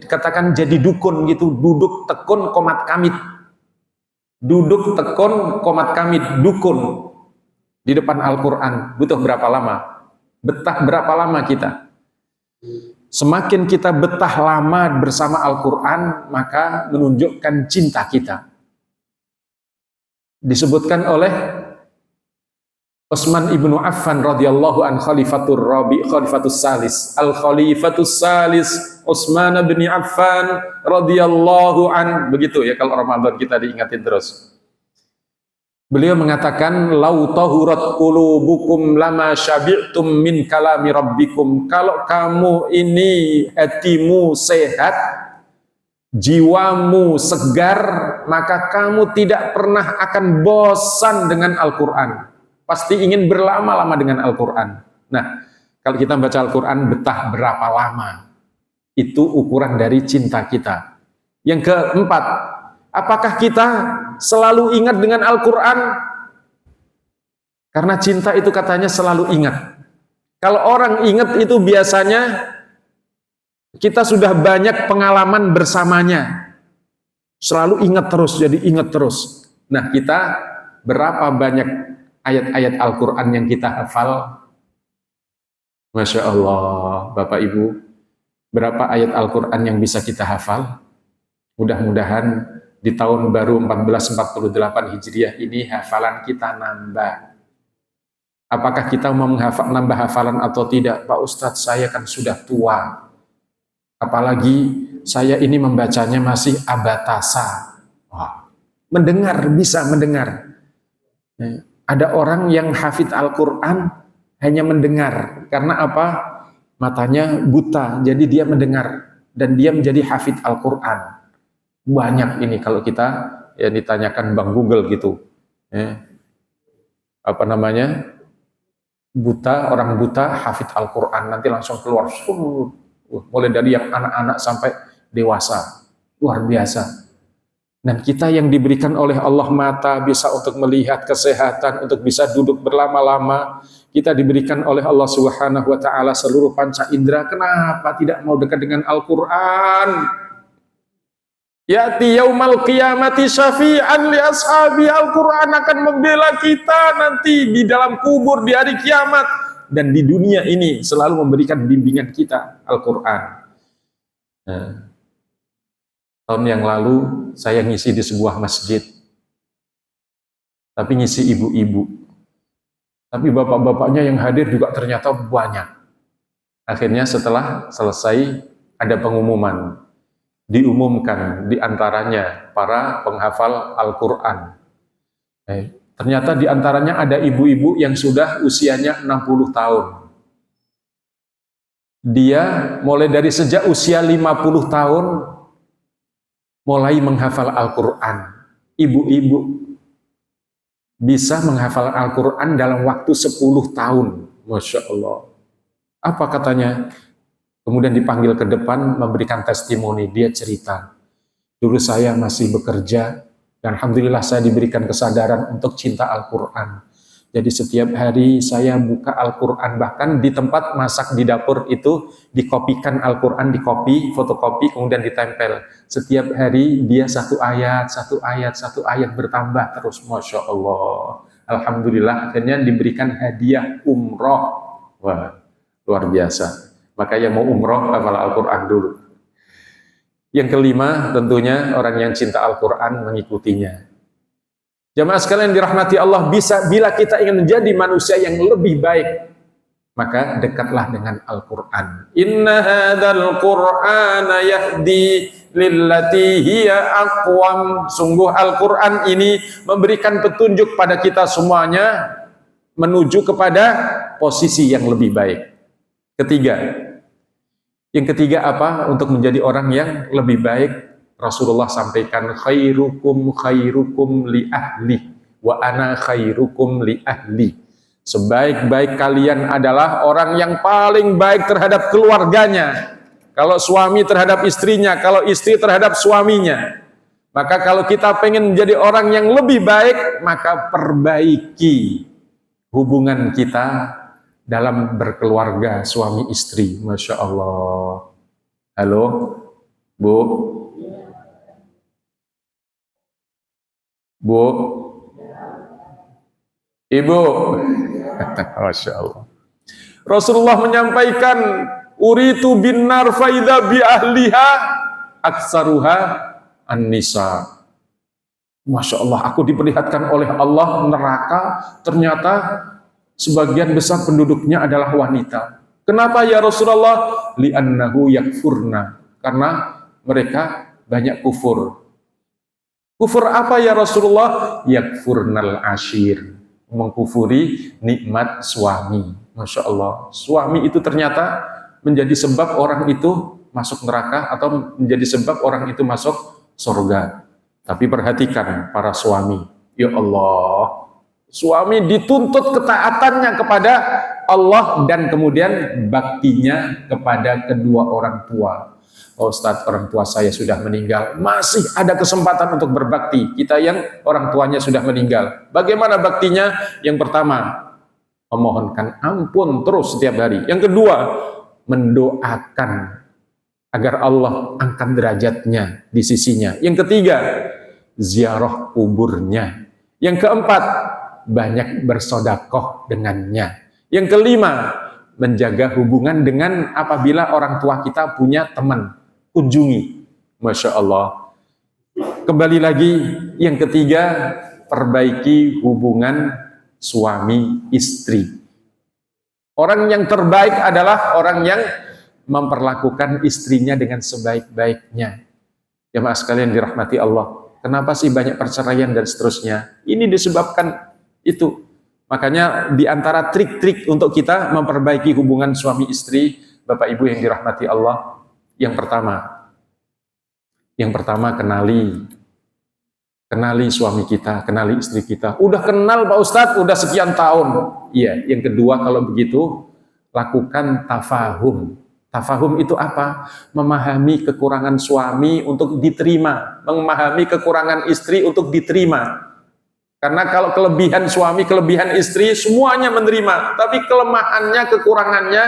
katakan jadi dukun gitu, duduk tekun komat kamit. Duduk tekun komat kamit, dukun di depan Al-Quran. Butuh berapa lama? Betah berapa lama kita? Semakin kita betah lama bersama Al-Quran, maka menunjukkan cinta kita. Disebutkan oleh Utsman ibnu Affan radhiyallahu an khalifatus salis. Al-khalifatus salis Utsman bin Affan radhiyallahu an. Begitu ya kalau Ramadan kita diingatin terus. Beliau mengatakan, lau tahurat qulubukum lama syabi'tum min kalami rabbikum. Kalau kamu ini hatimu sehat, jiwamu segar, maka kamu tidak pernah akan bosan dengan Al-Quran. Pasti ingin berlama-lama dengan Al-Quran. Nah, kalau kita baca Al-Quran, betah berapa lama? Itu ukuran dari cinta kita. Yang keempat, apakah kita selalu ingat dengan Al-Quran? Karena cinta itu katanya selalu ingat. Kalau orang ingat itu biasanya kita sudah banyak pengalaman bersamanya. Selalu ingat terus, jadi ingat terus. Nah, kita berapa banyak ayat-ayat Al-Quran yang kita hafal? Masya Allah, Bapak Ibu, berapa ayat Al-Quran yang bisa kita hafal? Mudah-mudahan di tahun baru 1448 Hijriah ini hafalan kita nambah. Apakah kita mau nambah hafalan atau tidak? Pak Ustadz, saya kan sudah tua. Apalagi saya ini membacanya masih abatasa. Wah, mendengar, bisa mendengar. Ada orang yang hafid Al-Quran hanya mendengar. Karena apa? Matanya buta, jadi dia mendengar. Dan dia menjadi hafid Al-Quran. Banyak ini kalau kita ya ditanyakan Bang Google gitu. Apa namanya? Buta, orang buta hafid Al-Quran. Nanti langsung keluar. Mulai dari yang anak-anak sampai dewasa. Luar biasa. Dan kita yang diberikan oleh Allah mata bisa untuk melihat kesehatan, untuk bisa duduk berlama-lama, kita diberikan oleh Allah Subhanahu wa taala seluruh panca indera. Kenapa tidak mau dekat dengan Al-Qur'an? Ya'ti yaumal qiyamati syafi'an li ashabi. Al-Qur'an akan membela kita nanti di dalam kubur di hari kiamat, dan di dunia ini selalu memberikan bimbingan kita Al-Qur'an. Tahun yang lalu saya ngisi di sebuah masjid, tapi ngisi ibu-ibu. Tapi bapak-bapaknya yang hadir juga ternyata banyak. Akhirnya setelah selesai ada pengumuman. Diumumkan diantaranya para penghafal Al-Quran. Ternyata diantaranya ada ibu-ibu yang sudah usianya 60 tahun. Dia mulai dari sejak usia 50 tahun mulai menghafal Al-Quran. Ibu-ibu bisa menghafal Al-Quran dalam waktu 10 tahun. Masya Allah. Apa katanya? Kemudian dipanggil ke depan memberikan testimoni. Dia cerita, dulu saya masih bekerja dan alhamdulillah saya diberikan kesadaran untuk cinta Al-Quran. Jadi setiap hari saya buka Al-Quran, bahkan di tempat masak di dapur itu dikopikan Al-Quran, dikopi, fotokopi, kemudian ditempel. Setiap hari dia satu ayat bertambah terus. Masya Allah. Alhamdulillah akhirnya diberikan hadiah umroh. Wah, luar biasa. Maka yang mau umroh hafal Al-Quran dulu. Yang kelima tentunya orang yang cinta Al-Quran mengikutinya. Jamaah sekalian dirahmati Allah, bila kita ingin menjadi manusia yang lebih baik, maka dekatlah dengan Al-Quran. Inna hadzal Qur'ana yahdi lillati hiya aqwam. Sungguh Al-Quran ini memberikan petunjuk pada kita semuanya menuju kepada posisi yang lebih baik. Yang ketiga apa? Untuk menjadi orang yang lebih baik, Rasulullah sampaikan, khairukum li ahli wa ana khairukum li ahli. Sebaik-baik kalian adalah orang yang paling baik terhadap keluarganya. Kalau suami terhadap istrinya, kalau istri terhadap suaminya. Maka kalau kita pengen menjadi orang yang lebih baik, maka perbaiki hubungan kita dalam berkeluarga suami istri. Masya Allah. Halo, Bu? Bu? Ibu? Masya Allah. Rasulullah menyampaikan, uritu bin nar faida bi ahliha aksaruha an-nisa. Masya Allah, aku diperlihatkan oleh Allah neraka, ternyata sebagian besar penduduknya adalah wanita. Kenapa ya Rasulullah? Li'annahu yakfurna. Karena mereka banyak kufur. Kufur apa ya Rasulullah? Yakfurnal ashir. Mengkufuri nikmat suami. Masya Allah. Suami itu ternyata menjadi sebab orang itu masuk neraka atau menjadi sebab orang itu masuk surga. Tapi perhatikan para suami. Ya Allah. Suami dituntut ketaatannya kepada Allah dan kemudian baktinya kepada kedua orang tua. Oh Ustaz, orang tua saya sudah meninggal, masih ada kesempatan untuk berbakti. Kita yang orang tuanya sudah meninggal, bagaimana baktinya? Yang pertama, memohonkan ampun terus setiap hari. Yang kedua, mendoakan agar Allah angkat derajatnya di sisinya. Yang ketiga, ziarah kuburnya. Yang keempat, banyak bersodakoh dengannya. Yang kelima, menjaga hubungan dengan apabila orang tua kita punya teman, kunjungi. Masya Allah. Kembali lagi, yang ketiga, perbaiki hubungan suami istri. Orang yang terbaik adalah orang yang memperlakukan istrinya dengan sebaik-baiknya. Jemaah sekalian dirahmati Allah. Kenapa sih banyak perceraian dan seterusnya? Ini disebabkan itu. Makanya di antara trik-trik untuk kita memperbaiki hubungan suami istri, Bapak Ibu yang dirahmati Allah, yang pertama kenali suami kita, kenali istri kita. Udah kenal Pak Ustadz, udah sekian tahun. Iya, yang kedua kalau begitu, lakukan tafahum. Tafahum itu apa? Memahami kekurangan suami untuk diterima, memahami kekurangan istri untuk diterima. Karena kalau kelebihan suami, kelebihan istri, semuanya menerima. Tapi kelemahannya, kekurangannya,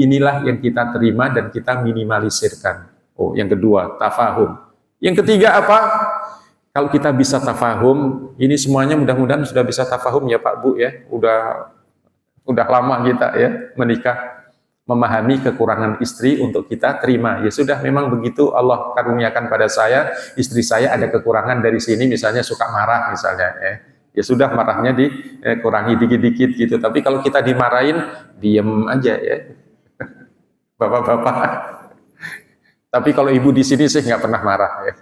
inilah yang kita terima dan kita minimalisirkan. Oh, yang kedua, tafahum. Yang ketiga apa? Kalau kita bisa tafahum, ini semuanya mudah-mudahan sudah bisa tafahum ya Pak Bu ya. Udah lama kita ya menikah. Memahami kekurangan istri untuk kita terima. Ya sudah, memang begitu Allah karuniakan pada saya, istri saya ada kekurangan dari sini, misalnya suka marah misalnya. Ya sudah, marahnya dikurangi dikit-dikit gitu. Tapi kalau kita dimarahin, diem aja ya. Bapak-bapak. Tapi kalau ibu di sini sih nggak pernah marah. Ya.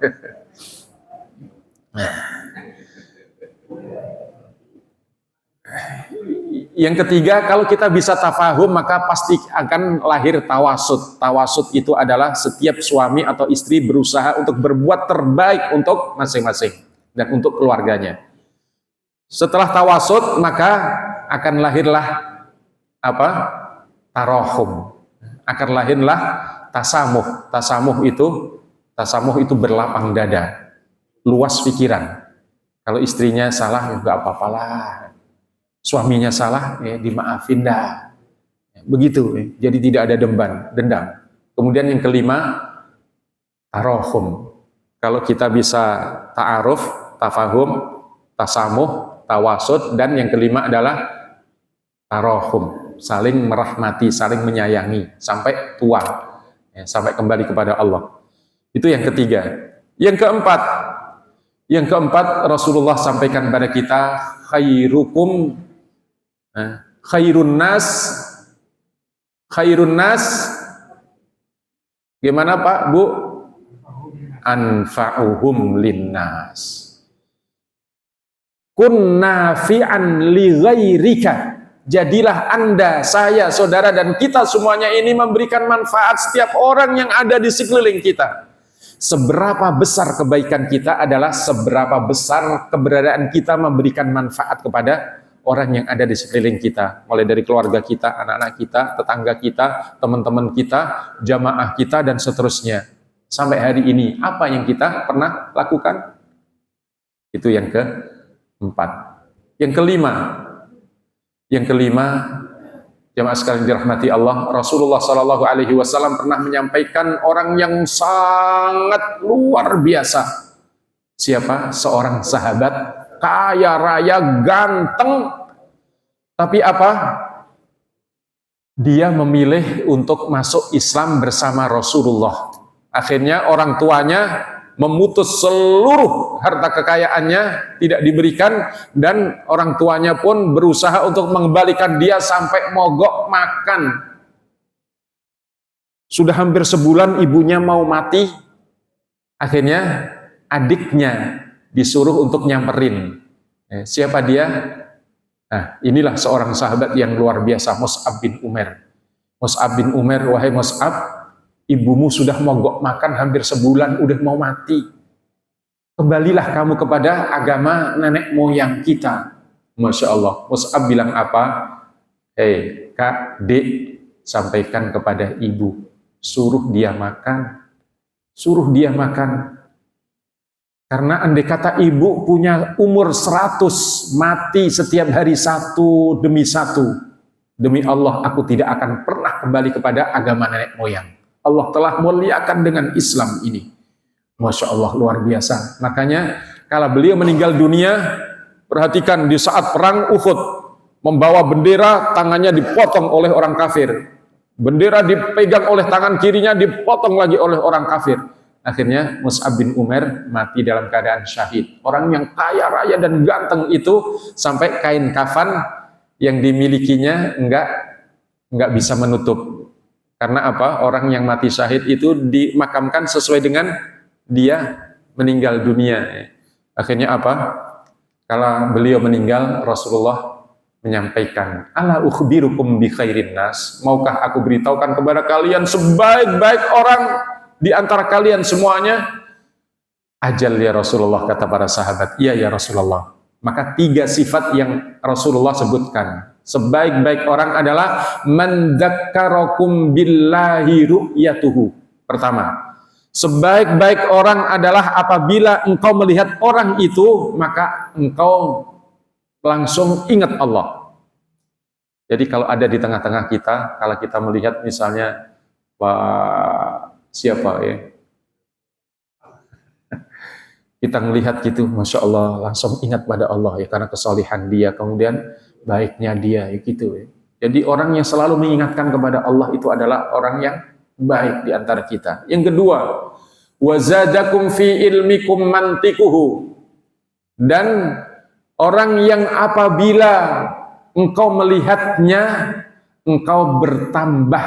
Yang ketiga, kalau kita bisa tafahum, maka pasti akan lahir tawasud. Tawasud itu adalah setiap suami atau istri berusaha untuk berbuat terbaik untuk masing-masing dan untuk keluarganya. Setelah tawasud, maka akan lahirlah apa? Tarohum. Akan lahirlah tasamuh. Tasamuh itu berlapang dada, luas pikiran. Kalau istrinya salah, ya nggak apa-apalah. Suaminya salah, ya dimaafin dah. Begitu, jadi tidak ada dendam. Kemudian yang kelima, tarohum. Kalau kita bisa ta'aruf, tafahum, tasamuh, tawasud, dan yang kelima adalah tarohum. Saling merahmati, saling menyayangi, sampai tua, ya, sampai kembali kepada Allah. Itu yang ketiga. Yang keempat Rasulullah sampaikan pada kita, khairun nas gimana Pak Bu? Anfa'uhum linnas. Kun nafi'an li ghairika. Jadilah Anda, saya, saudara, dan kita semuanya ini memberikan manfaat setiap orang yang ada di sekeliling kita. Seberapa besar kebaikan kita adalah seberapa besar keberadaan kita memberikan manfaat kepada orang yang ada di sekeliling kita, mulai dari keluarga kita, anak-anak kita, tetangga kita, teman-teman kita, jamaah kita, dan seterusnya. Sampai hari ini, apa yang kita pernah lakukan? Itu yang keempat. Yang kelima, jamaah sekalian dirahmati Allah, Rasulullah SAW pernah menyampaikan orang yang sangat luar biasa. Siapa? Seorang sahabat kaya raya, ganteng, tapi apa? Dia memilih untuk masuk Islam bersama Rasulullah. Akhirnya orang tuanya memutus seluruh harta kekayaannya, tidak diberikan, dan orang tuanya pun berusaha untuk mengembalikan dia sampai mogok makan. Sudah hampir sebulan ibunya mau mati, akhirnya adiknya disuruh untuk nyamperin. Siapa dia? Nah, inilah seorang sahabat yang luar biasa, Mus'ab bin Umair. Mus'ab bin Umair, wahai Mus'ab, ibumu sudah mogok makan hampir sebulan, udah mau mati. Kembalilah kamu kepada agama nenek moyang kita. Masya Allah. Mus'ab bilang apa? Hei, Kak, Dek, sampaikan kepada ibu, suruh dia makan. Suruh dia makan. Karena andai kata ibu punya umur 100, mati setiap hari satu demi satu. Demi Allah, aku tidak akan pernah kembali kepada agama nenek moyang. Allah telah muliakan dengan Islam ini. Masya Allah, luar biasa. Makanya, kalau beliau meninggal dunia, perhatikan di saat perang Uhud, membawa bendera, tangannya dipotong oleh orang kafir. Bendera dipegang oleh tangan kirinya, dipotong lagi oleh orang kafir. Akhirnya Mus'ab bin Umair mati dalam keadaan syahid. Orang yang kaya raya dan ganteng itu sampai kain kafan yang dimilikinya enggak bisa menutup Karena apa? Orang yang mati syahid itu dimakamkan sesuai dengan dia meninggal dunia. Akhirnya apa? Kalau beliau meninggal, Rasulullah menyampaikan, ala ukhbirukum bi khairin nas, maukah aku beritahukan kepada kalian sebaik-baik orang di antara kalian semuanya? Ajal ya Rasulullah, kata para sahabat. Iya ya Rasulullah. Maka 3 sifat yang Rasulullah sebutkan. Sebaik-baik orang adalah man dzakkarakum billahi ru'yatuhu. Pertama, sebaik-baik orang adalah apabila engkau melihat orang itu, maka engkau langsung ingat Allah. Jadi kalau ada di tengah-tengah kita, kalau kita melihat misalnya siapa ya, kita melihat gitu, Masya Allah, langsung ingat pada Allah ya, karena kesalihan dia, kemudian baiknya dia ya, gitu ya. Jadi orang yang selalu mengingatkan kepada Allah itu adalah orang yang baik di antara kita. Yang kedua, wazadakum fi ilmikum mantikuhu, dan orang yang apabila engkau melihatnya, engkau bertambah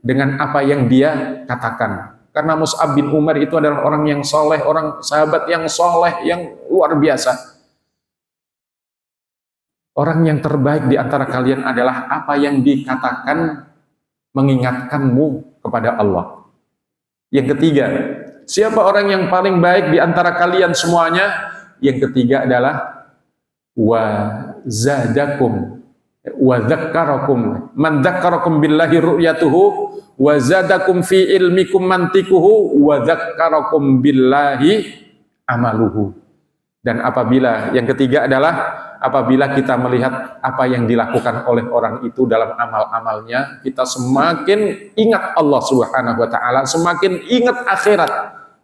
dengan apa yang dia katakan. Karena Mus'ab bin Umar itu adalah orang yang soleh, orang sahabat yang soleh, yang luar biasa. Orang yang terbaik di antara kalian adalah apa yang dikatakan mengingatkanmu kepada Allah. Yang ketiga, siapa orang yang paling baik di antara kalian semuanya? Yang ketiga adalah wa zadakum wa dzakkarakum man dzakkarakum billahi ru'yatuhu wa zadakum fi ilmikum mantikuhu wa dzakkarakum billahi amaluhu. Dan apabila yang ketiga adalah apabila kita melihat apa yang dilakukan oleh orang itu dalam amal-amalnya, kita semakin ingat Allah Subhanahu wa taala, semakin ingat akhirat,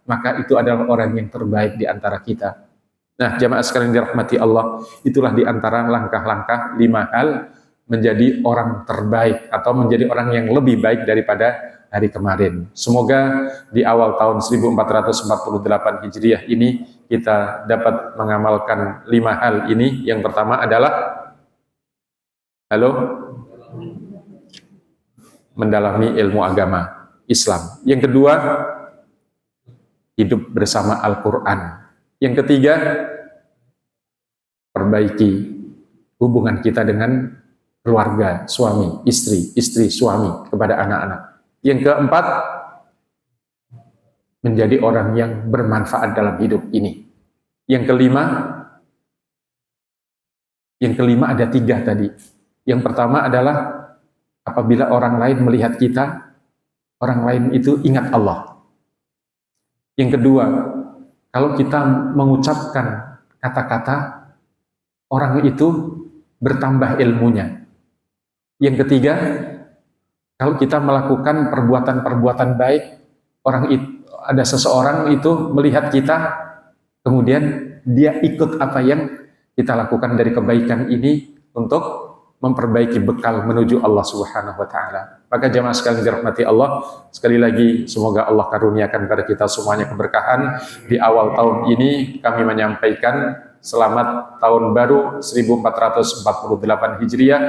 maka itu adalah orang yang terbaik di antara kita. Nah, jamaah sekalian dirahmati Allah, itulah di antara langkah-langkah 5 hal menjadi orang terbaik atau menjadi orang yang lebih baik daripada hari kemarin. Semoga di awal tahun 1448 Hijriah ini kita dapat mengamalkan 5 hal ini. Yang pertama adalah mendalami ilmu agama Islam. Yang kedua, hidup bersama Al-Quran. Yang ketiga, perbaiki hubungan kita dengan keluarga, suami, istri, istri, suami, kepada anak-anak. Yang keempat, menjadi orang yang bermanfaat dalam hidup ini. Yang kelima ada 3 tadi. Yang pertama adalah apabila orang lain melihat kita, orang lain itu ingat Allah. Yang kedua, kalau kita mengucapkan kata-kata, orang itu bertambah ilmunya. Yang ketiga, kalau kita melakukan perbuatan-perbuatan baik, ada seseorang itu melihat kita, kemudian dia ikut apa yang kita lakukan dari kebaikan ini untuk memperbaiki bekal menuju Allah Subhanahu wa taala. Maka jamaah sekalian dirahmati Allah, sekali lagi semoga Allah karuniakan kepada kita semuanya keberkahan. Di awal tahun ini kami menyampaikan selamat tahun baru 1448 Hijriah.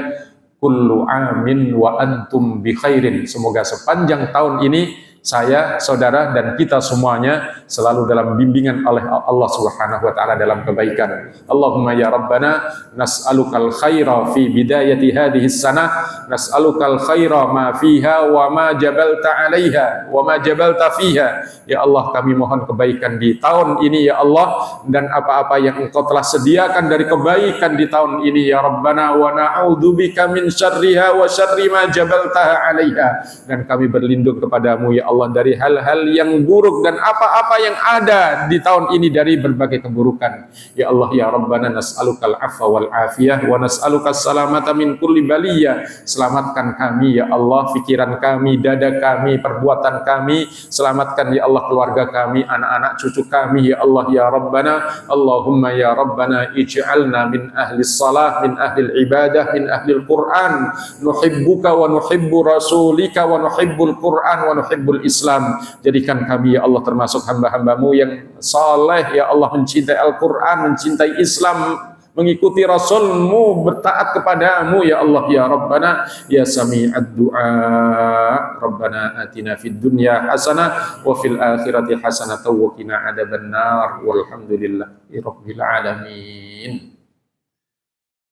Kullu amin wa antum bi khairin. Semoga sepanjang tahun ini saya, saudara, dan kita semuanya selalu dalam bimbingan oleh Allah Subhanahu wa taala dalam kebaikan. Allahumma ya Rabbana, nas'alukal khaira fi bidayati hadhihi sanah, nas'alukal khaira ma fiha wa ma jabalta 'alaiha wa ma jabalta fiha. Ya Allah, kami mohon kebaikan di tahun ini ya Allah, dan apa-apa yang Engkau telah sediakan dari kebaikan di tahun ini ya Rabbana, wa na'udzubika min syarriha wa syarri ma jabaltaha 'alaiha. Dan kami berlindung kepadamu ya Allah dari hal-hal yang buruk dan apa-apa yang ada di tahun ini dari berbagai keburukan. Ya Allah ya Rabbana, nas'alukal afwa wal afiyah wa nas'alukas salamata min kulli baliyah. Selamatkan kami ya Allah, pikiran kami, dada kami, perbuatan kami. Selamatkan ya Allah keluarga kami, anak-anak cucu kami ya Allah ya Rabbana. Allahumma ya Rabbana ij'alna min ahli salah, min ahli ibadah, min ahli Al-Quran. Nuhibbuka wa nuhibbu rasulika wa nuhibbul Quran wa nuhibbul Islam. Jadikan kami ya Allah termasuk hamba-hambamu yang saleh ya Allah, mencintai Al-Quran, mencintai Islam, mengikuti Rasulmu, bertaat kepadamu ya Allah ya Rabbana ya Sami'ad du'a. Rabbana atina fid dunya hasanah wa fil akhirati hasanah wa qina adzabannar walhamdulillahi rabbil alamin.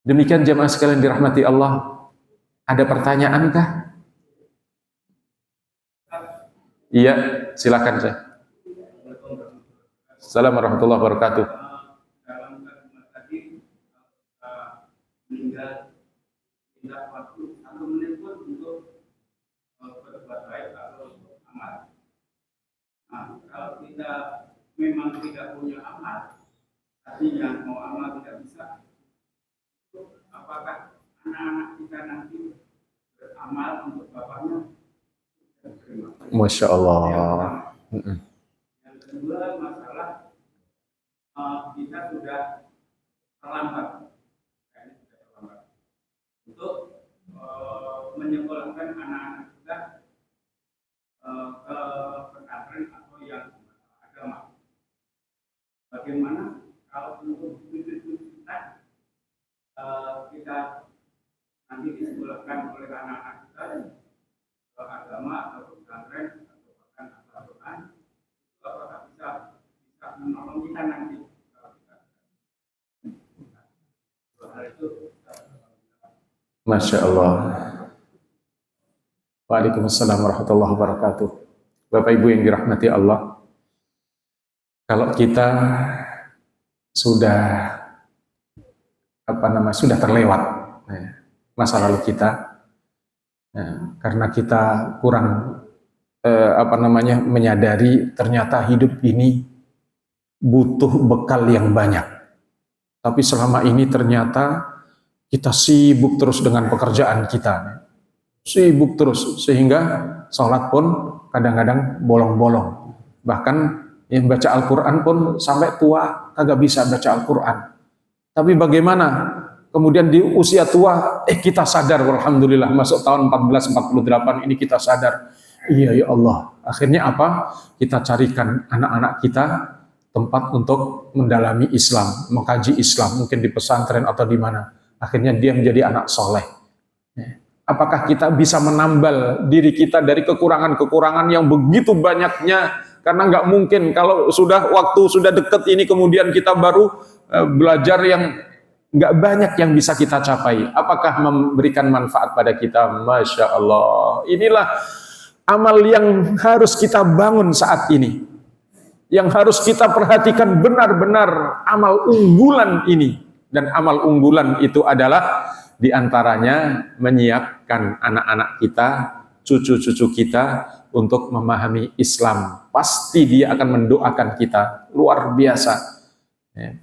Demikian jemaah sekalian dirahmati Allah. Ada pertanyaankah? Iya, silakan saya. Assalamualaikum warahmatullahi wabarakatuh. Dalam kalimat tadi meninggal tidak waktu 1 menit pun untuk berbuat baik atau amal. Nah, kalau kita memang tidak punya amal, artinya mau amal tidak bisa, apakah anak-anak kita nanti beramal untuk bapaknya? Masya Allah. Yang kedua, masalah kita sudah terlambat, untuk menyekolahkan anak-anak kita ke pesantren atau yang agama. Bagaimana kalau untuk cucu kita kita nanti disekolahkan oleh anak-anak kita ke agama atau pesantren atau bahkan Al-Quran, itu apakah bisa menolong kita nanti? Masya Allah. Waalaikumsalam warahmatullahi wabarakatuh. Bapak Ibu yang dirahmati Allah, kalau kita sudah sudah terlewat masa lalu kita, karena kita kurang menyadari ternyata hidup ini butuh bekal yang banyak. Tapi selama ini ternyata kita sibuk terus dengan pekerjaan kita, sibuk terus sehingga sholat pun kadang-kadang bolong-bolong. Bahkan yang baca Al-Quran pun sampai tua kagak bisa baca Al-Quran. Tapi bagaimana kemudian di usia tua kita sadar, alhamdulillah masuk tahun 1448 ini kita sadar, iya ya Allah. Akhirnya apa? Kita carikan anak-anak kita tempat untuk mendalami Islam, mengkaji Islam, mungkin di pesantren atau di mana. Akhirnya dia menjadi anak soleh. Apakah kita bisa menambal diri kita dari kekurangan-kekurangan yang begitu banyaknya? Karena nggak mungkin kalau waktu sudah dekat ini kemudian kita baru belajar yang nggak banyak yang bisa kita capai. Apakah memberikan manfaat pada kita? Masya Allah. Inilah amal yang harus kita bangun saat ini, yang harus kita perhatikan benar-benar amal unggulan ini. Dan amal unggulan itu adalah diantaranya menyiapkan anak-anak kita, cucu-cucu kita untuk memahami Islam. Pasti dia akan mendoakan kita, luar biasa.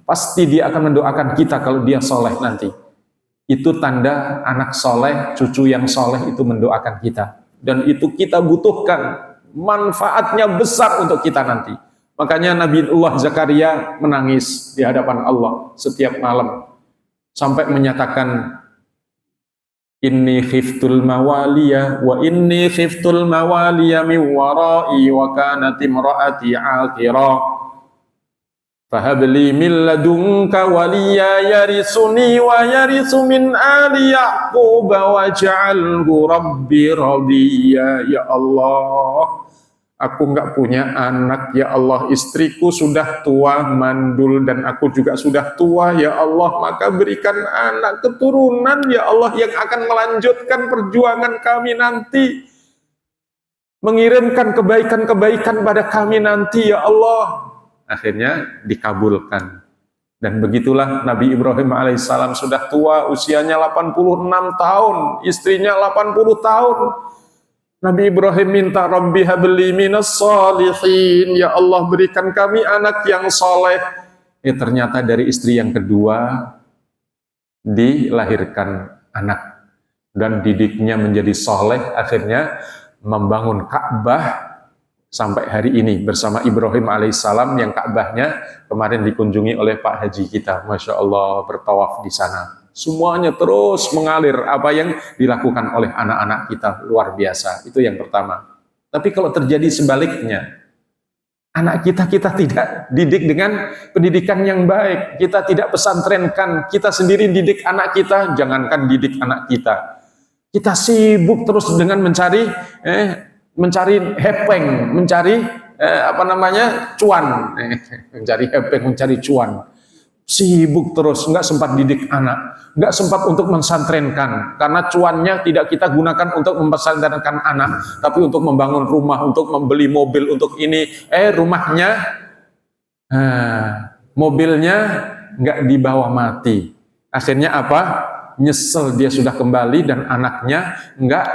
Pasti dia akan mendoakan kita kalau dia soleh nanti. Itu tanda anak soleh, cucu yang soleh itu mendoakan kita. Dan itu kita butuhkan, manfaatnya besar untuk kita nanti. Makanya Nabiullah Zakaria menangis di hadapan Allah setiap malam sampai menyatakan, inni khiftul mawaliya wa inni khiftul mawaliya min warai wa kanat imraati aqira fahabli min ladunka waliya yarisuni wa yarisu min ali yaqub waj'alhu rabbi radiya. Ya Allah, aku nggak punya anak, ya Allah, istriku sudah tua, mandul, dan aku juga sudah tua, ya Allah, maka berikan anak keturunan, ya Allah, yang akan melanjutkan perjuangan kami nanti, mengirimkan kebaikan-kebaikan pada kami nanti, ya Allah. Akhirnya dikabulkan. Dan begitulah Nabi Ibrahim alaihissalam sudah tua, usianya 86 tahun, istrinya 80 tahun. Nabi Ibrahim minta, Rabbi habli minas salihin, ya Allah berikan kami anak yang soleh. Ternyata dari istri yang kedua dilahirkan anak dan didiknya menjadi soleh, akhirnya membangun Ka'bah sampai hari ini bersama Ibrahim alaihissalam, yang Ka'bahnya kemarin dikunjungi oleh Pak Haji kita, Masya Allah, bertawaf di sana. Semuanya terus mengalir apa yang dilakukan oleh anak-anak kita, luar biasa. Itu yang pertama. Tapi kalau terjadi sebaliknya, Anak kita tidak didik dengan pendidikan yang baik. Kita tidak pesantrenkan. Kita sendiri didik anak kita. Jangankan didik anak kita. Kita sibuk terus dengan mencari hepeng, mencari cuan. Mencari hepeng, mencari cuan. Sibuk terus, nggak sempat didik anak, nggak sempat untuk mensantrenkan, karena cuannya tidak kita gunakan untuk mempesantrenkan anak, tapi untuk membangun rumah, untuk membeli mobil, untuk ini, rumahnya, mobilnya nggak dibawa mati. Akhirnya apa? Nyesel dia sudah kembali dan anaknya nggak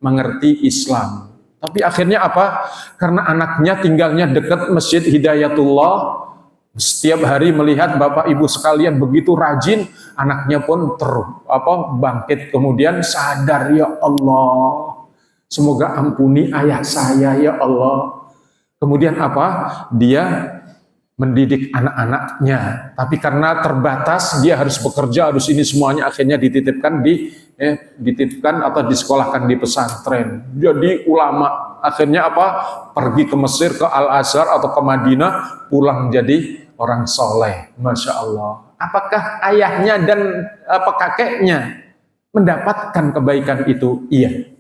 mengerti Islam. Tapi akhirnya apa? Karena anaknya tinggalnya dekat Masjid Hidayatullah, setiap hari melihat bapak ibu sekalian begitu rajin, anaknya pun bangkit, kemudian sadar, ya Allah, semoga ampuni ayah saya ya Allah. Kemudian apa? Dia mendidik anak-anaknya, tapi karena terbatas dia harus bekerja, harus ini semuanya, akhirnya dititipkan atau disekolahkan di pesantren. Jadi ulama, akhirnya apa? Pergi ke Mesir, ke Al-Azhar atau ke Madinah, pulang jadi orang soleh. Masya Allah. Apakah ayahnya dan kakeknya mendapatkan kebaikan itu? Iya.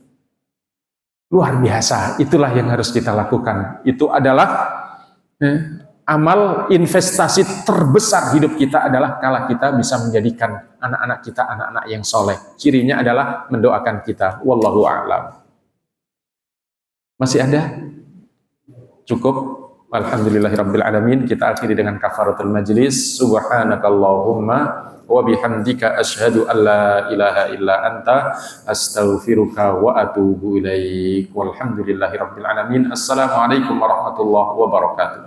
Luar biasa. Itulah yang harus kita lakukan. Itu adalah amal investasi terbesar hidup kita, adalah kalau kita bisa menjadikan anak-anak kita anak-anak yang soleh. Cirinya adalah mendoakan kita. Wallahu a'lam. Masih ada? Cukup? Alhamdulillahirabbil alamin. Kita akhiri dengan kafaratul majlis. Subhanakallahumma wa bihamdika asyhadu an la ilaha illa anta astaghfiruka wa atubu ilaik. Walhamdulillahirabbil alamin. Assalamualaikum warahmatullahi wabarakatuh.